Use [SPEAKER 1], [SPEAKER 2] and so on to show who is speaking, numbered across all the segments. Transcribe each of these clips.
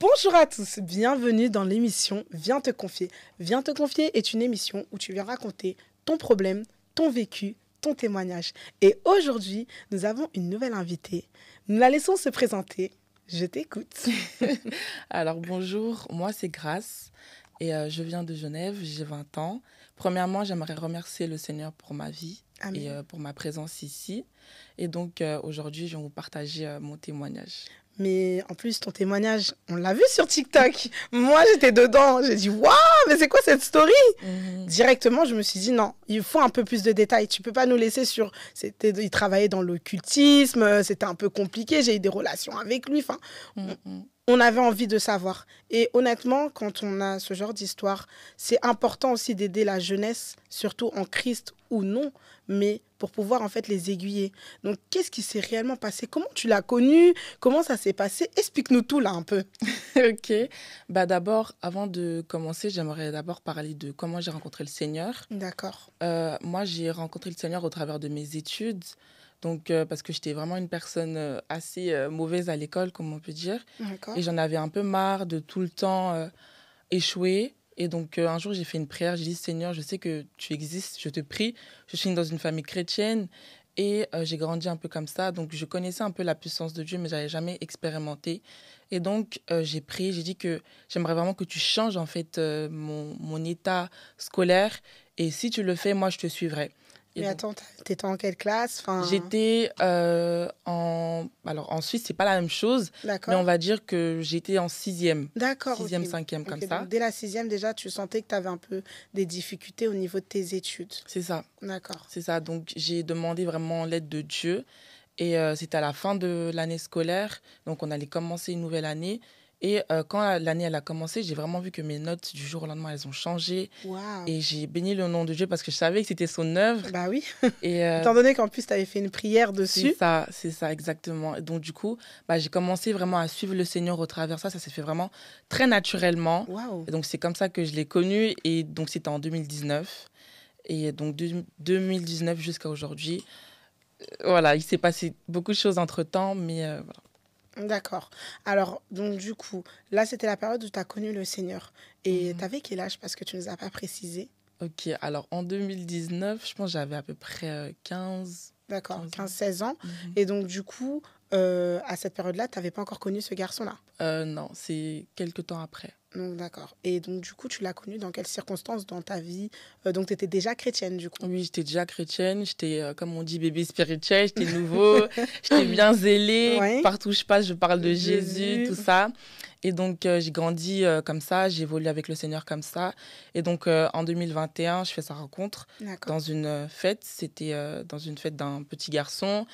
[SPEAKER 1] Bonjour à tous, bienvenue dans l'émission Viens te confier. Viens te confier est une émission où tu viens raconter ton problème, ton vécu, ton témoignage. Et aujourd'hui, nous avons une nouvelle invitée. Nous la laissons se présenter. Je t'écoute.
[SPEAKER 2] Alors bonjour, moi c'est Grace et je viens de Genève, j'ai 20 ans. Premièrement, j'aimerais remercier le Seigneur pour ma vie et pour ma présence ici. Et donc aujourd'hui, je vais vous partager mon témoignage.
[SPEAKER 1] Mais en plus, ton témoignage, on l'a vu sur TikTok. Moi, j'étais dedans. J'ai dit, waouh, mais c'est quoi cette story? Directement, je me suis dit, non, il faut un peu plus de détails. Tu peux pas nous laisser sur... Il travaillait dans l'occultisme, c'était un peu compliqué, j'ai eu des relations avec lui. Enfin, on avait envie de savoir. Et honnêtement, quand on a ce genre d'histoire, c'est important aussi d'aider la jeunesse, surtout en Christ ou non, mais pour pouvoir en fait les aiguiller. Donc, qu'est-ce qui s'est réellement passé? Comment tu l'as connu? Comment ça s'est passé? Explique-nous tout là un peu.
[SPEAKER 2] Ok. D'abord, avant de commencer, j'aimerais d'abord parler de comment j'ai rencontré le Seigneur.
[SPEAKER 1] D'accord.
[SPEAKER 2] Moi, j'ai rencontré le Seigneur au travers de mes études. Donc, parce que j'étais vraiment une personne assez mauvaise à l'école, comme on peut dire.
[SPEAKER 1] D'accord.
[SPEAKER 2] Et j'en avais un peu marre de tout le temps échouer. Et donc, un jour, j'ai fait une prière. J'ai dit, Seigneur, je sais que tu existes, je te prie. Je suis dans une famille chrétienne et j'ai grandi un peu comme ça. Donc, je connaissais un peu la puissance de Dieu, mais je n'avais jamais expérimenté. Et donc, j'ai prié. J'ai dit que j'aimerais vraiment que tu changes, en fait, mon état scolaire. Et si tu le fais, moi, je te suivrai.
[SPEAKER 1] Mais donc, attends, t'étais en quelle classe?
[SPEAKER 2] J'étais Alors, en Suisse, c'est pas la même chose.
[SPEAKER 1] D'accord.
[SPEAKER 2] Mais on va dire que j'étais en 6e.
[SPEAKER 1] D'accord.
[SPEAKER 2] 6e, 5e, comme ça.
[SPEAKER 1] Donc, dès la 6e, déjà, tu sentais que tu avais un peu des difficultés au niveau de tes études.
[SPEAKER 2] C'est ça.
[SPEAKER 1] D'accord.
[SPEAKER 2] C'est ça. Donc, j'ai demandé vraiment l'aide de Dieu. Et c'était à la fin de l'année scolaire. Donc, on allait commencer une nouvelle année. Et quand l'année elle a commencé, j'ai vraiment vu que mes notes du jour au lendemain, elles ont changé.
[SPEAKER 1] Wow.
[SPEAKER 2] Et j'ai béni le nom de Dieu parce que je savais que c'était son œuvre.
[SPEAKER 1] Bah oui.
[SPEAKER 2] Et,
[SPEAKER 1] étant donné qu'en plus, tu avais fait une prière dessus.
[SPEAKER 2] C'est ça, exactement. Et donc, du coup, j'ai commencé vraiment à suivre le Seigneur au travers de ça. Ça s'est fait vraiment très naturellement.
[SPEAKER 1] Wow.
[SPEAKER 2] Et donc, c'est comme ça que je l'ai connu. Et donc, c'était en 2019. Et donc, 2019 jusqu'à aujourd'hui, voilà, il s'est passé beaucoup de choses entre-temps, mais voilà.
[SPEAKER 1] D'accord. Alors, donc du coup, là, c'était la période où tu as connu le Seigneur. Et tu avais quel âge? Parce que tu ne nous as pas précisé.
[SPEAKER 2] Ok, alors en 2019, je pense que j'avais à peu près 15...
[SPEAKER 1] D'accord, 15-16 ans. Et donc du coup, à cette période-là, tu n'avais pas encore connu ce garçon-là?
[SPEAKER 2] Non, c'est quelques temps après.
[SPEAKER 1] Donc d'accord. Et donc du coup, tu l'as connu dans quelles circonstances dans ta vie? Donc tu étais déjà chrétienne du coup?
[SPEAKER 2] Oui, j'étais déjà chrétienne, j'étais, comme on dit, bébé spirituel, j'étais nouveau, j'étais bien zélée, ouais. Partout où je passe, je parle de Jésus, tout ça. Et donc, j'ai grandi comme ça, j'ai évolué avec le Seigneur comme ça. Et donc, en 2021, je fais sa rencontre dans une fête. C'était dans une fête d'un petit garçon.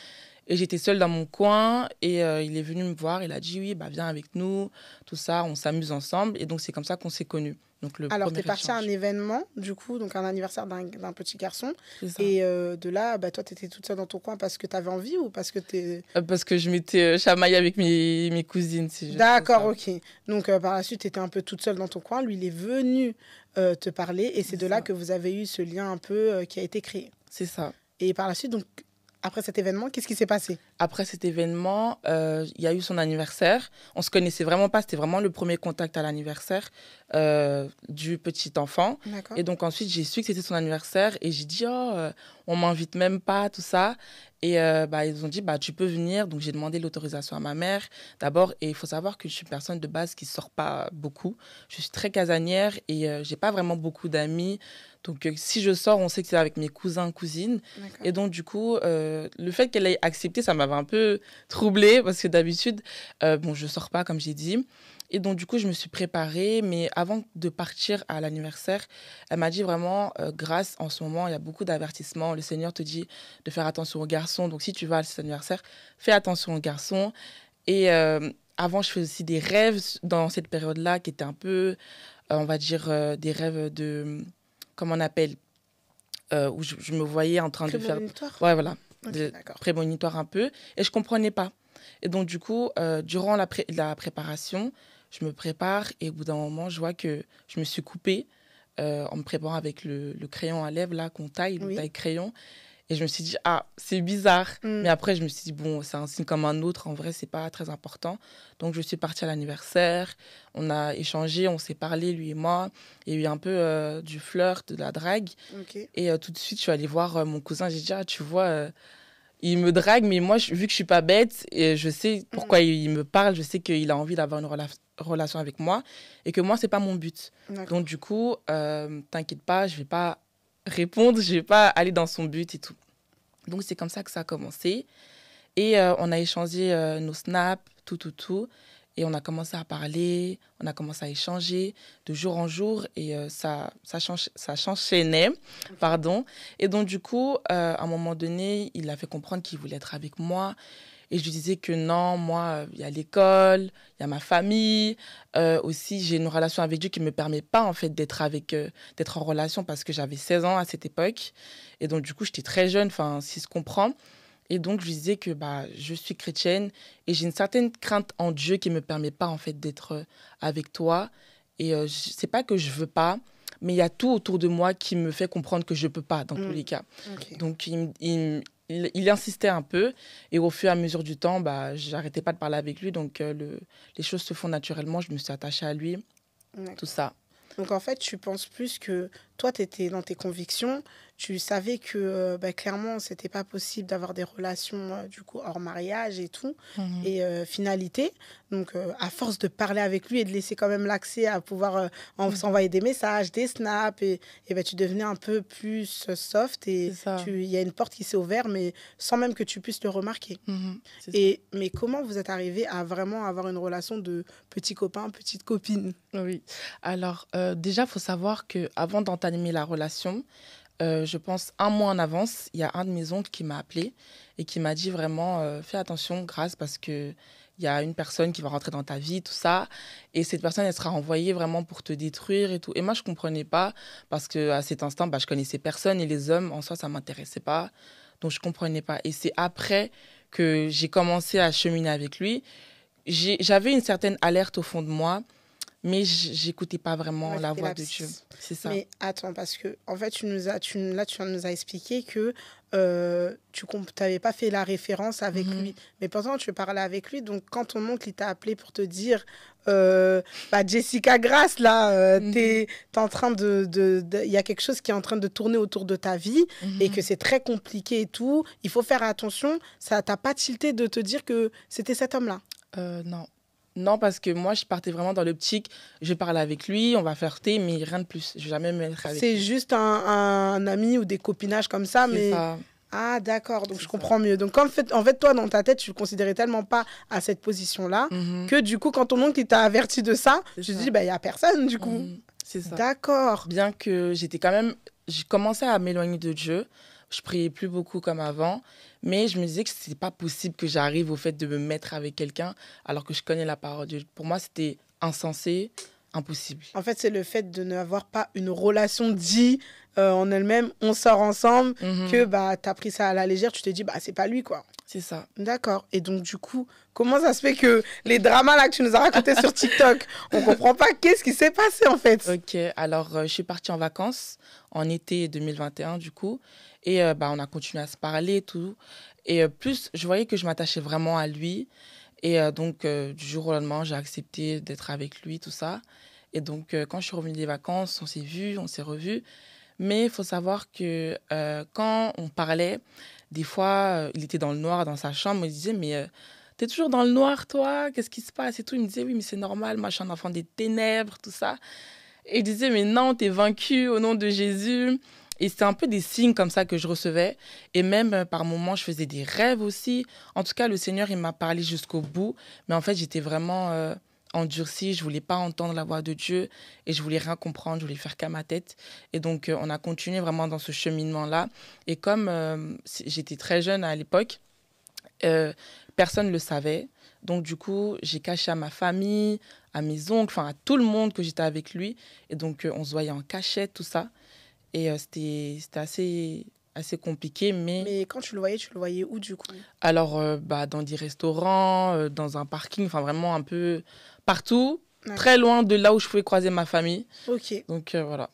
[SPEAKER 2] Et j'étais seule dans mon coin et il est venu me voir. Il a dit, oui, viens avec nous, tout ça, on s'amuse ensemble. Et donc, c'est comme ça qu'on s'est connus. Donc,
[SPEAKER 1] alors, tu es partie à un événement, du coup, donc un anniversaire d'un petit garçon. Et de là, toi, tu étais toute seule dans ton coin parce que tu avais envie ou parce que tu
[SPEAKER 2] parce que je m'étais chamaillée avec mes cousines. Si
[SPEAKER 1] D'accord, ok. Donc, par la suite, tu étais un peu toute seule dans ton coin. Lui, il est venu te parler et c'est de là que vous avez eu ce lien un peu qui a été créé.
[SPEAKER 2] C'est ça.
[SPEAKER 1] Et par la suite, donc, après cet événement, qu'est-ce qui s'est passé?
[SPEAKER 2] Après cet événement, il y a eu son anniversaire. On se connaissait vraiment pas. C'était vraiment le premier contact à l'anniversaire du petit enfant.
[SPEAKER 1] D'accord.
[SPEAKER 2] Et donc ensuite, j'ai su que c'était son anniversaire et j'ai dit, on m'invite même pas, tout ça. Et ils ont dit, tu peux venir. Donc j'ai demandé l'autorisation à ma mère d'abord. Et il faut savoir que je suis une personne de base qui sort pas beaucoup. Je suis très casanière et j'ai pas vraiment beaucoup d'amis. Donc, si je sors, on sait que c'est avec mes cousins, cousines. Et donc, du coup, le fait qu'elle ait accepté, ça m'avait un peu troublée parce que d'habitude, je sors pas, comme j'ai dit. Et donc, du coup, je me suis préparée. Mais avant de partir à l'anniversaire, elle m'a dit vraiment, Grâce, en ce moment, il y a beaucoup d'avertissements. Le Seigneur te dit de faire attention aux garçons. Donc, si tu vas à cet anniversaire, fais attention aux garçons. Et avant, je faisais aussi des rêves dans cette période-là qui étaient un peu, on va dire, des rêves de... Comment on appelle, où je me voyais en train de faire... Ouais, voilà, prémonitoire un peu. Et je ne comprenais pas. Et donc, du coup, durant la préparation, je me prépare et au bout d'un moment, je vois que je me suis coupée en me préparant avec le crayon à lèvres là, qu'on taille, le taille-crayon. Et je me suis dit, ah, c'est bizarre. Mais après, je me suis dit, bon, c'est un signe comme un autre. En vrai, c'est pas très important. Donc, je suis partie à l'anniversaire. On a échangé, on s'est parlé, lui et moi. Il y a eu un peu du flirt, de la drague.
[SPEAKER 1] Ok.
[SPEAKER 2] Et tout de suite, je suis allée voir mon cousin. J'ai dit, ah, tu vois, il me drague, mais moi, vu que je suis pas bête, et je sais pourquoi il me parle, je sais qu'il a envie d'avoir une relation avec moi. Et que moi, c'est pas mon but.
[SPEAKER 1] D'accord.
[SPEAKER 2] Donc, du coup, t'inquiète pas, je vais pas répondre, je vais pas aller dans son but et tout. Donc, c'est comme ça que ça a commencé. Et on a échangé nos snaps, tout. Et on a commencé à parler, on a commencé à échanger de jour en jour. Et ça s'enchaînait, pardon. Et donc, du coup, à un moment donné, il a fait comprendre qu'il voulait être avec moi. Et je lui disais que non, moi, il y a l'école, il y a ma famille. Aussi, j'ai une relation avec Dieu qui ne me permet pas, en fait, d'être en relation parce que j'avais 16 ans à cette époque. Et donc, du coup, j'étais très jeune, enfin, si se comprend. Et donc, je lui disais que je suis chrétienne et j'ai une certaine crainte en Dieu qui ne me permet pas, en fait, d'être avec toi. Et c'est pas que je veux pas, mais il y a tout autour de moi qui me fait comprendre que je peux pas, dans tous les cas.
[SPEAKER 1] Ok.
[SPEAKER 2] Donc, il insistait un peu. Et au fur et à mesure du temps, j'arrêtais pas de parler avec lui. Donc, les choses se font naturellement. Je me suis attachée à lui,
[SPEAKER 1] D'accord.
[SPEAKER 2] tout ça.
[SPEAKER 1] Donc, en fait, tu penses plus que toi, tu étais dans tes convictions. Tu savais que, clairement, c'était pas possible d'avoir des relations, du coup, hors mariage et tout. Et finalité, donc, à force de parler avec lui et de laisser quand même l'accès à pouvoir s'envoyer des messages, des snaps, et tu devenais un peu plus soft. Et
[SPEAKER 2] C'est ça.
[SPEAKER 1] il y a une porte qui s'est ouverte, mais sans même que tu puisses le remarquer.
[SPEAKER 2] C'est ça.
[SPEAKER 1] Mais comment vous êtes arrivé à vraiment avoir une relation de petit copain, petite copine?
[SPEAKER 2] Oui. Alors, déjà, il faut savoir qu'avant d'entamer la relation, je pense un mois en avance, il y a un de mes oncles qui m'a appelé et qui m'a dit vraiment fais attention, Grâce, parce qu'il y a une personne qui va rentrer dans ta vie, tout ça. Et cette personne, elle sera envoyée vraiment pour te détruire et tout. Et moi, je ne comprenais pas parce qu'à cet instant, je connaissais personne et les hommes, en soi, ça ne m'intéressait pas. Donc, je ne comprenais pas. Et c'est après que j'ai commencé à cheminer avec lui. J'avais une certaine alerte au fond de moi. Mais j'écoutais pas vraiment la voix de Dieu. C'est ça.
[SPEAKER 1] Mais attends, parce que en fait, tu nous as expliqué que tu n'avais pas fait la référence avec lui. Mais pourtant, tu parlais avec lui. Donc, quand ton oncle il t'a appelé pour te dire Jessica Grâce, là, t'es en train il y a quelque chose qui est en train de tourner autour de ta vie et que c'est très compliqué et tout, il faut faire attention. Ça t'a pas tilté de te dire que c'était cet homme-là?
[SPEAKER 2] Non. Non, parce que moi, je partais vraiment dans l'optique, je parle avec lui, on va flirter, mais rien de plus. Je ne vais jamais me mettre avec lui.
[SPEAKER 1] C'est juste un ami ou des copinages comme ça, mais...
[SPEAKER 2] Ça.
[SPEAKER 1] Ah, d'accord, donc je comprends mieux. Donc, en fait, toi, dans ta tête, tu ne considérais tellement pas à cette position-là que, du coup, quand ton oncle t'a averti de ça, tu te dis, il n'y a personne, du coup.
[SPEAKER 2] C'est ça.
[SPEAKER 1] D'accord.
[SPEAKER 2] Bien que j'ai commencé à m'éloigner de Dieu. Je priais plus beaucoup comme avant, mais je me disais que c'est pas possible que j'arrive au fait de me mettre avec quelqu'un alors que je connais la parole de Dieu. Pour moi, c'était insensé, impossible.
[SPEAKER 1] En fait, c'est le fait de n'avoir pas une relation dite en elle-même, on sort ensemble, que tu as pris ça à la légère, tu te dis, c'est pas lui, quoi.
[SPEAKER 2] C'est ça.
[SPEAKER 1] D'accord. Et donc, du coup, comment ça se fait que les dramas là que tu nous as racontés sur TikTok, on comprend pas qu'est-ce qui s'est passé, en fait?
[SPEAKER 2] Ok, alors je suis partie en vacances en été 2021, du coup. Et on a continué à se parler, tout. Et plus, je voyais que je m'attachais vraiment à lui. Et donc, du jour au lendemain, j'ai accepté d'être avec lui, tout ça. Et donc, quand je suis revenue des vacances, on s'est vus, on s'est revus. Mais il faut savoir que quand on parlait, des fois, il était dans le noir dans sa chambre. Il me disait, mais t'es toujours dans le noir, toi? Qu'est-ce qui se passe et tout. Il me disait, oui, mais c'est normal, moi, je suis un enfant des ténèbres, tout ça. Et il disait, mais non, t'es vaincu au nom de Jésus. Et c'était un peu des signes comme ça que je recevais. Et même par moments, je faisais des rêves aussi. En tout cas, le Seigneur, il m'a parlé jusqu'au bout. Mais en fait, j'étais vraiment endurcie. Je ne voulais pas entendre la voix de Dieu. Et je voulais rien comprendre. Je voulais faire qu'à ma tête. Et donc, on a continué vraiment dans ce cheminement-là. Et comme j'étais très jeune à l'époque, personne ne le savait. Donc, du coup, j'ai caché à ma famille, à mes oncles, enfin à tout le monde que j'étais avec lui. Et donc, on se voyait en cachette, tout ça. Et c'était assez compliqué, mais...
[SPEAKER 1] Mais quand tu le voyais où, du coup?
[SPEAKER 2] Alors, dans des restaurants, dans un parking, enfin vraiment un peu partout, très loin de là où je pouvais croiser ma famille.
[SPEAKER 1] Ok.
[SPEAKER 2] Donc, voilà.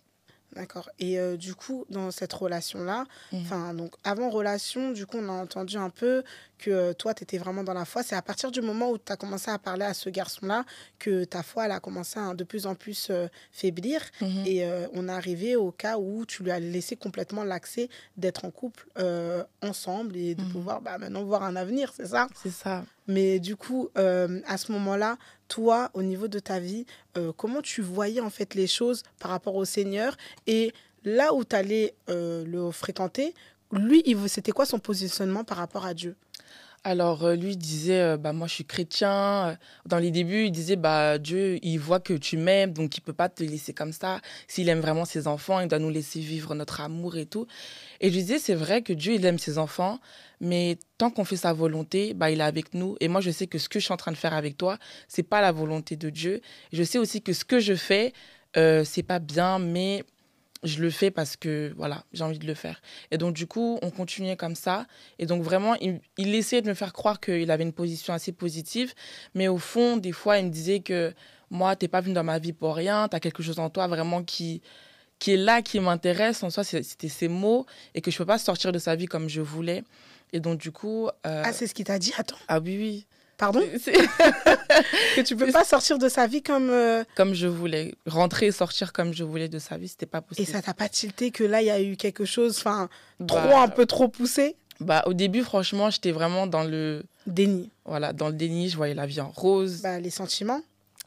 [SPEAKER 1] D'accord. Et du coup, dans cette relation-là, enfin, donc avant relation, du coup, on a entendu un peu que toi, tu étais vraiment dans la foi. C'est à partir du moment où tu as commencé à parler à ce garçon-là que ta foi, elle a commencé à de plus en plus faiblir.
[SPEAKER 2] Mhm.
[SPEAKER 1] Et on est arrivé au cas où tu lui as laissé complètement l'accès d'être en couple ensemble et de pouvoir maintenant voir un avenir, c'est ça?
[SPEAKER 2] C'est ça.
[SPEAKER 1] Mais du coup, à ce moment-là, toi, au niveau de ta vie, comment tu voyais en fait les choses par rapport au Seigneur et là où tu allais le fréquenter, lui, c'était quoi son positionnement par rapport à Dieu?
[SPEAKER 2] Alors, lui, il disait, bah, moi, je suis chrétien. Dans les débuts, il disait, bah, Dieu, il voit que tu m'aimes, donc il peut pas te laisser comme ça. S'il aime vraiment ses enfants, il doit nous laisser vivre notre amour et tout. Et je lui disais, c'est vrai que Dieu, il aime ses enfants, mais tant qu'on fait sa volonté, bah, il est avec nous. Et moi, je sais que ce que je suis en train de faire avec toi, c'est pas la volonté de Dieu. Je sais aussi que ce que je fais, c'est pas bien, mais je le fais parce que voilà, j'ai envie de le faire. Et donc, du coup, on continuait comme ça. Et donc, vraiment, il essayait de me faire croire qu'il avait une position assez positive. Mais au fond, des fois, il me disait que moi, t'es pas venu dans ma vie pour rien. T'as quelque chose en toi vraiment qui est là, qui m'intéresse. En soi, c'était ses mots. Et que je peux pas sortir de sa vie comme je voulais. Et donc, du coup...
[SPEAKER 1] Ah, c'est ce qu'il t'a dit? Attends,
[SPEAKER 2] Ah oui, oui.
[SPEAKER 1] pardon? Que tu peux pas sortir de sa vie comme...
[SPEAKER 2] Comme je voulais. Rentrer et sortir comme je voulais de sa vie, c'était pas
[SPEAKER 1] Et
[SPEAKER 2] possible.
[SPEAKER 1] ça t'a pas tilté que là, il y a eu quelque chose, enfin,
[SPEAKER 2] Bah,
[SPEAKER 1] un peu trop poussé?
[SPEAKER 2] Bah, au début, franchement, j'étais vraiment dans le...
[SPEAKER 1] Déni.
[SPEAKER 2] Voilà, dans le déni, je voyais la vie en rose.
[SPEAKER 1] Bah, les sentiments.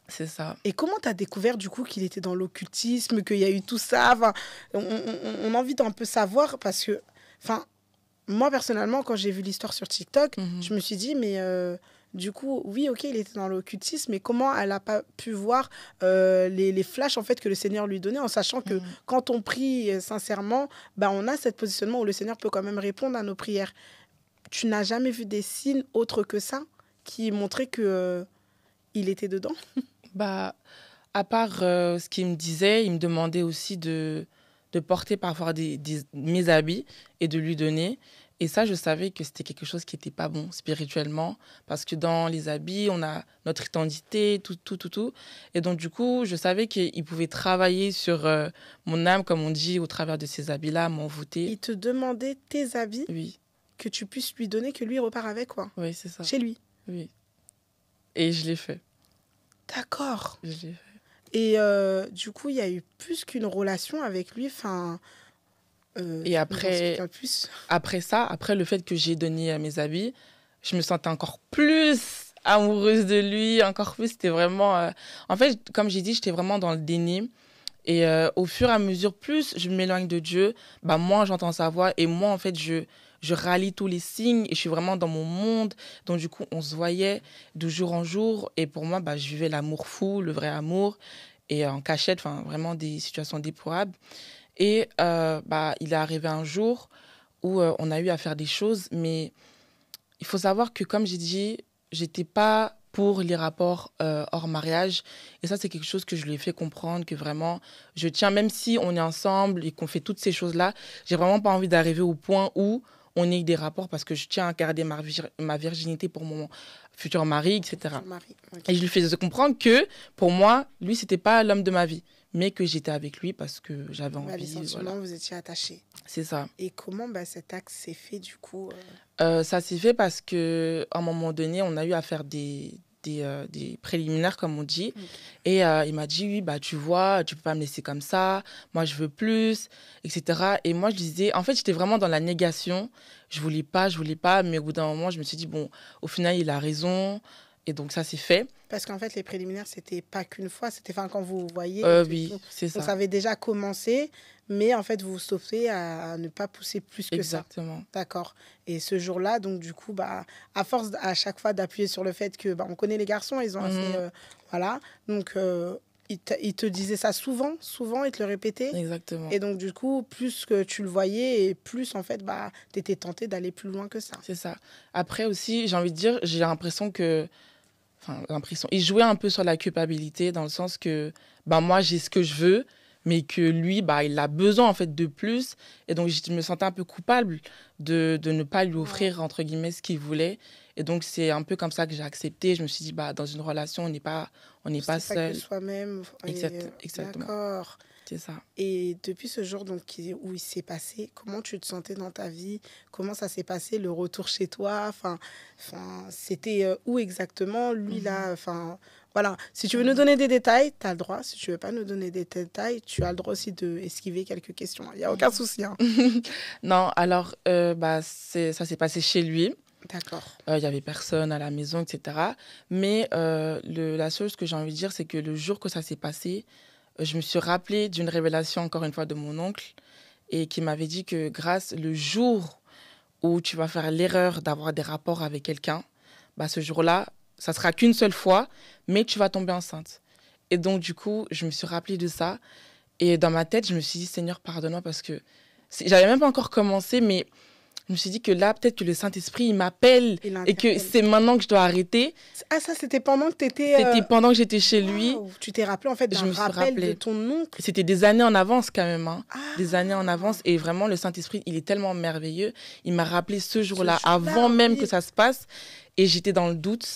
[SPEAKER 2] C'est ça.
[SPEAKER 1] Et comment tu as découvert du coup qu'il était dans l'occultisme, qu'il y a eu tout ça? Enfin, on a envie d'un peu savoir parce que, enfin, moi personnellement, quand j'ai vu l'histoire sur TikTok, je me suis dit, mais du coup, oui, ok, il était dans l'occultisme, mais comment elle n'a pas pu voir les flashs en fait que le Seigneur lui donnait, en sachant que quand on prie sincèrement, bah, on a cette positionnement où le Seigneur peut quand même répondre à nos prières. Tu n'as jamais vu des signes autres que ça qui montraient que il était dedans?
[SPEAKER 2] Bah, à part ce qu'il me disait, il me demandait aussi de porter parfois mes habits et de lui donner. Et ça, je savais que c'était quelque chose qui n'était pas bon spirituellement, parce que dans les habits, on a notre identité, tout. Et donc, du coup, je savais qu'il pouvait travailler sur mon âme, comme on dit, au travers de ces habits-là, m'envoûter.
[SPEAKER 1] Il te demandait tes habits
[SPEAKER 2] Oui,
[SPEAKER 1] que tu puisses lui donner, que lui repart avec, quoi.
[SPEAKER 2] oui, c'est ça.
[SPEAKER 1] Chez lui.
[SPEAKER 2] Oui. Et je l'ai fait.
[SPEAKER 1] D'accord.
[SPEAKER 2] Je l'ai fait.
[SPEAKER 1] Et du coup, il y a eu plus qu'une relation avec lui. Enfin,
[SPEAKER 2] Et après ça, après le fait que j'ai donné mes habits, je me sentais encore plus amoureuse de lui, encore plus. C'était vraiment... En fait, comme j'ai dit, j'étais vraiment dans le déni. Et au fur et à mesure, plus je m'éloigne de Dieu, bah, moins j'entends sa voix. Et moi, en fait, je rallie tous les signes et je suis vraiment dans mon monde. Donc, du coup, on se voyait de jour en jour. Et pour moi, bah, je vivais l'amour fou, le vrai amour. Et en cachette, enfin, vraiment des situations déplorables. Et bah, il est arrivé un jour où on a eu à faire des choses. Mais il faut savoir que, comme j'ai dit, j'étais pas pour les rapports hors mariage. Et ça, c'est quelque chose que je lui ai fait comprendre, que vraiment, je tiens, même si on est ensemble et qu'on fait toutes ces choses-là, j'ai vraiment pas envie d'arriver au point où on ait des rapports parce que je tiens à garder ma virginité pour mon futur mari, etc. Okay. Et je lui faisais comprendre que, pour moi, lui, c'était pas l'homme de ma vie, mais que j'étais avec lui parce que j'avais envie.
[SPEAKER 1] Les sentiments, vous étiez attachés.
[SPEAKER 2] C'est ça.
[SPEAKER 1] Et comment cet acte s'est fait, du coup
[SPEAKER 2] Ça s'est fait parce qu'à un moment donné, on a eu à faire des préliminaires, comme on dit. Okay. Et il m'a dit, oui, bah, tu vois, tu peux pas me laisser comme ça. Moi, je veux plus, etc. Et moi, je disais, en fait, j'étais vraiment dans la négation. Je voulais pas. Mais au bout d'un moment, je me suis dit, bon, au final, il a raison. Et donc, ça s'est fait.
[SPEAKER 1] Parce qu'en fait, les préliminaires, c'était pas qu'une fois. C'était quand vous voyez.
[SPEAKER 2] Oui, c'est ça.
[SPEAKER 1] Donc, ça avait déjà commencé. Mais en fait, vous vous sauvez à ne pas pousser plus que ça.
[SPEAKER 2] Exactement.
[SPEAKER 1] D'accord. Et ce jour-là, donc du coup, bah, à force à chaque fois d'appuyer sur le fait que on connaît les garçons, ils ont assez... voilà. Donc, il te disait ça souvent, il te le répétait.
[SPEAKER 2] Exactement.
[SPEAKER 1] Et donc, du coup, plus que tu le voyais, et plus, en fait, bah, tu étais tenté d'aller plus loin que ça.
[SPEAKER 2] C'est ça. Après aussi, j'ai envie de dire, j'ai l'impression que... Enfin, il jouait un peu sur la culpabilité, dans le sens que bah, moi, j'ai ce que je veux, mais que lui, bah, il a besoin en fait de plus. Et donc, je me sentais un peu coupable de ne pas lui offrir, entre guillemets, ce qu'il voulait. Et donc, c'est un peu comme ça que j'ai accepté. Je me suis dit, bah, dans une relation, on n'est pas seul.
[SPEAKER 1] Que soi-même.
[SPEAKER 2] Exactement.
[SPEAKER 1] D'accord.
[SPEAKER 2] C'est ça.
[SPEAKER 1] Et depuis ce jour donc, où il s'est passé, comment tu te sentais dans ta vie? Comment ça s'est passé, le retour chez toi? C'était où exactement? Lui, là, voilà. Si tu veux nous donner des détails, tu as le droit. Si tu veux pas nous donner des détails, tu as le droit aussi d'esquiver quelques questions. Il n'y a aucun souci. Hein.
[SPEAKER 2] Non, alors, ça s'est passé chez lui.
[SPEAKER 1] D'accord.
[SPEAKER 2] Il y avait personne à la maison, etc. Mais la seule chose que j'ai envie de dire, c'est que le jour que ça s'est passé, je me suis rappelée d'une révélation, encore une fois, de mon oncle, et qui m'avait dit que le jour où tu vas faire l'erreur d'avoir des rapports avec quelqu'un, ce jour-là, ça sera qu'une seule fois, mais tu vas tomber enceinte. Et donc, du coup, je me suis rappelée de ça. Et dans ma tête, je me suis dit, Seigneur, pardonne-moi, parce que j'avais même pas encore commencé, mais je me suis dit que là, peut-être que le Saint-Esprit, il m'appelle et que c'est maintenant que je dois arrêter.
[SPEAKER 1] Ah, ça, c'était pendant que tu étais...
[SPEAKER 2] C'était pendant que j'étais chez lui.
[SPEAKER 1] Tu t'es rappelé, en fait, d'un rappel de ton oncle.
[SPEAKER 2] C'était des années en avance, quand même. Hein. Des années en avance. Et vraiment, le Saint-Esprit, il est tellement merveilleux. Il m'a rappelé ce jour-là, avant même que ça se passe. Et j'étais dans le doute.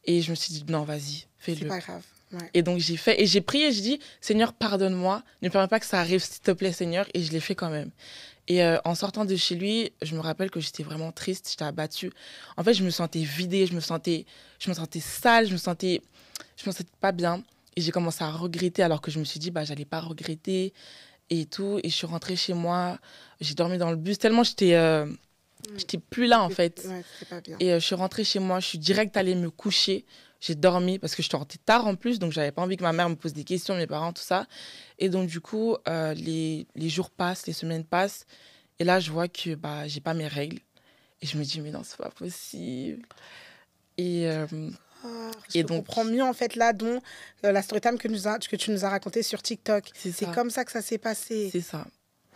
[SPEAKER 2] Et je me suis dit, non, vas-y, fais-le.
[SPEAKER 1] C'est pas grave. Ouais.
[SPEAKER 2] Et donc, j'ai fait. Et j'ai prié, j'ai dit, Seigneur, pardonne-moi. Ne permets pas que ça arrive, s'il te plaît, Seigneur. Et je l'ai fait quand même. Et en sortant de chez lui, je me rappelle que j'étais vraiment triste, j'étais abattue. En fait, je me sentais vidée, je me sentais sale, je me sentais pas bien. Et j'ai commencé à regretter, alors que je me suis dit, j'allais pas regretter et tout. Et je suis rentrée chez moi, j'ai dormi dans le bus, tellement j'étais plus là, en fait.
[SPEAKER 1] Ouais, c'était pas bien.
[SPEAKER 2] Et je suis rentrée chez moi, je suis direct allée me coucher. J'ai dormi parce que je suis rentrée tard en plus, donc j'avais pas envie que ma mère me pose des questions, mes parents, tout ça. Et donc du coup, les jours passent, les semaines passent, et là je vois que j'ai pas mes règles. Et je me dis mais non, c'est pas possible. Et
[SPEAKER 1] je comprends mieux en fait là, dont la story time que tu nous as raconté sur TikTok. C'est comme ça que ça s'est passé.
[SPEAKER 2] C'est ça.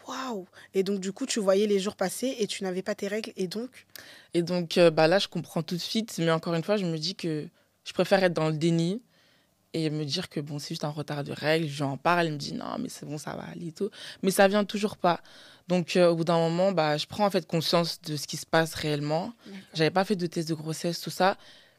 [SPEAKER 1] Waouh! Et donc du coup, tu voyais les jours passer et tu n'avais pas tes règles, et donc?
[SPEAKER 2] Et donc là, je comprends tout de suite, mais encore une fois, je me dis que je préfère être dans le déni et me dire que bon, c'est juste un retard de règles. J'en parle, elle me dit non, mais c'est bon, ça va aller et tout. Mais ça vient toujours pas. Donc au bout d'un moment, je prends en fait conscience de ce qui se passe réellement. D'accord. J'avais pas fait de test de grossesse, tout ça,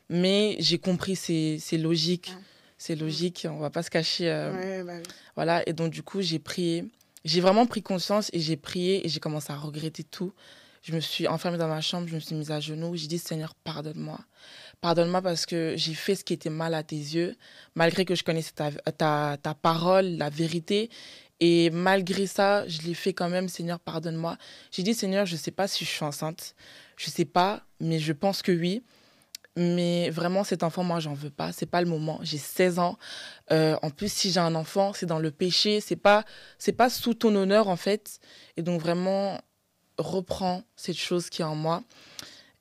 [SPEAKER 2] mais j'ai compris, c'est logique. Ah. C'est logique, on va pas se cacher. Oui. Voilà, et donc du coup, j'ai prié. J'ai vraiment pris conscience et j'ai prié et j'ai commencé à regretter tout. Je me suis enfermée dans ma chambre, je me suis mise à genoux. J'ai dit, Seigneur, pardonne-moi. Pardonne-moi parce que j'ai fait ce qui était mal à tes yeux, malgré que je connaissais ta parole, la vérité. Et malgré ça, je l'ai fait quand même. Seigneur, pardonne-moi. J'ai dit, Seigneur, je ne sais pas si je suis enceinte. Je ne sais pas, mais je pense que oui. Mais vraiment, cet enfant, moi, j'en veux pas. C'est pas le moment. J'ai 16 ans. En plus, si j'ai un enfant, c'est dans le péché. C'est pas sous ton honneur, en fait. Et donc, vraiment, reprends cette chose qui est en moi.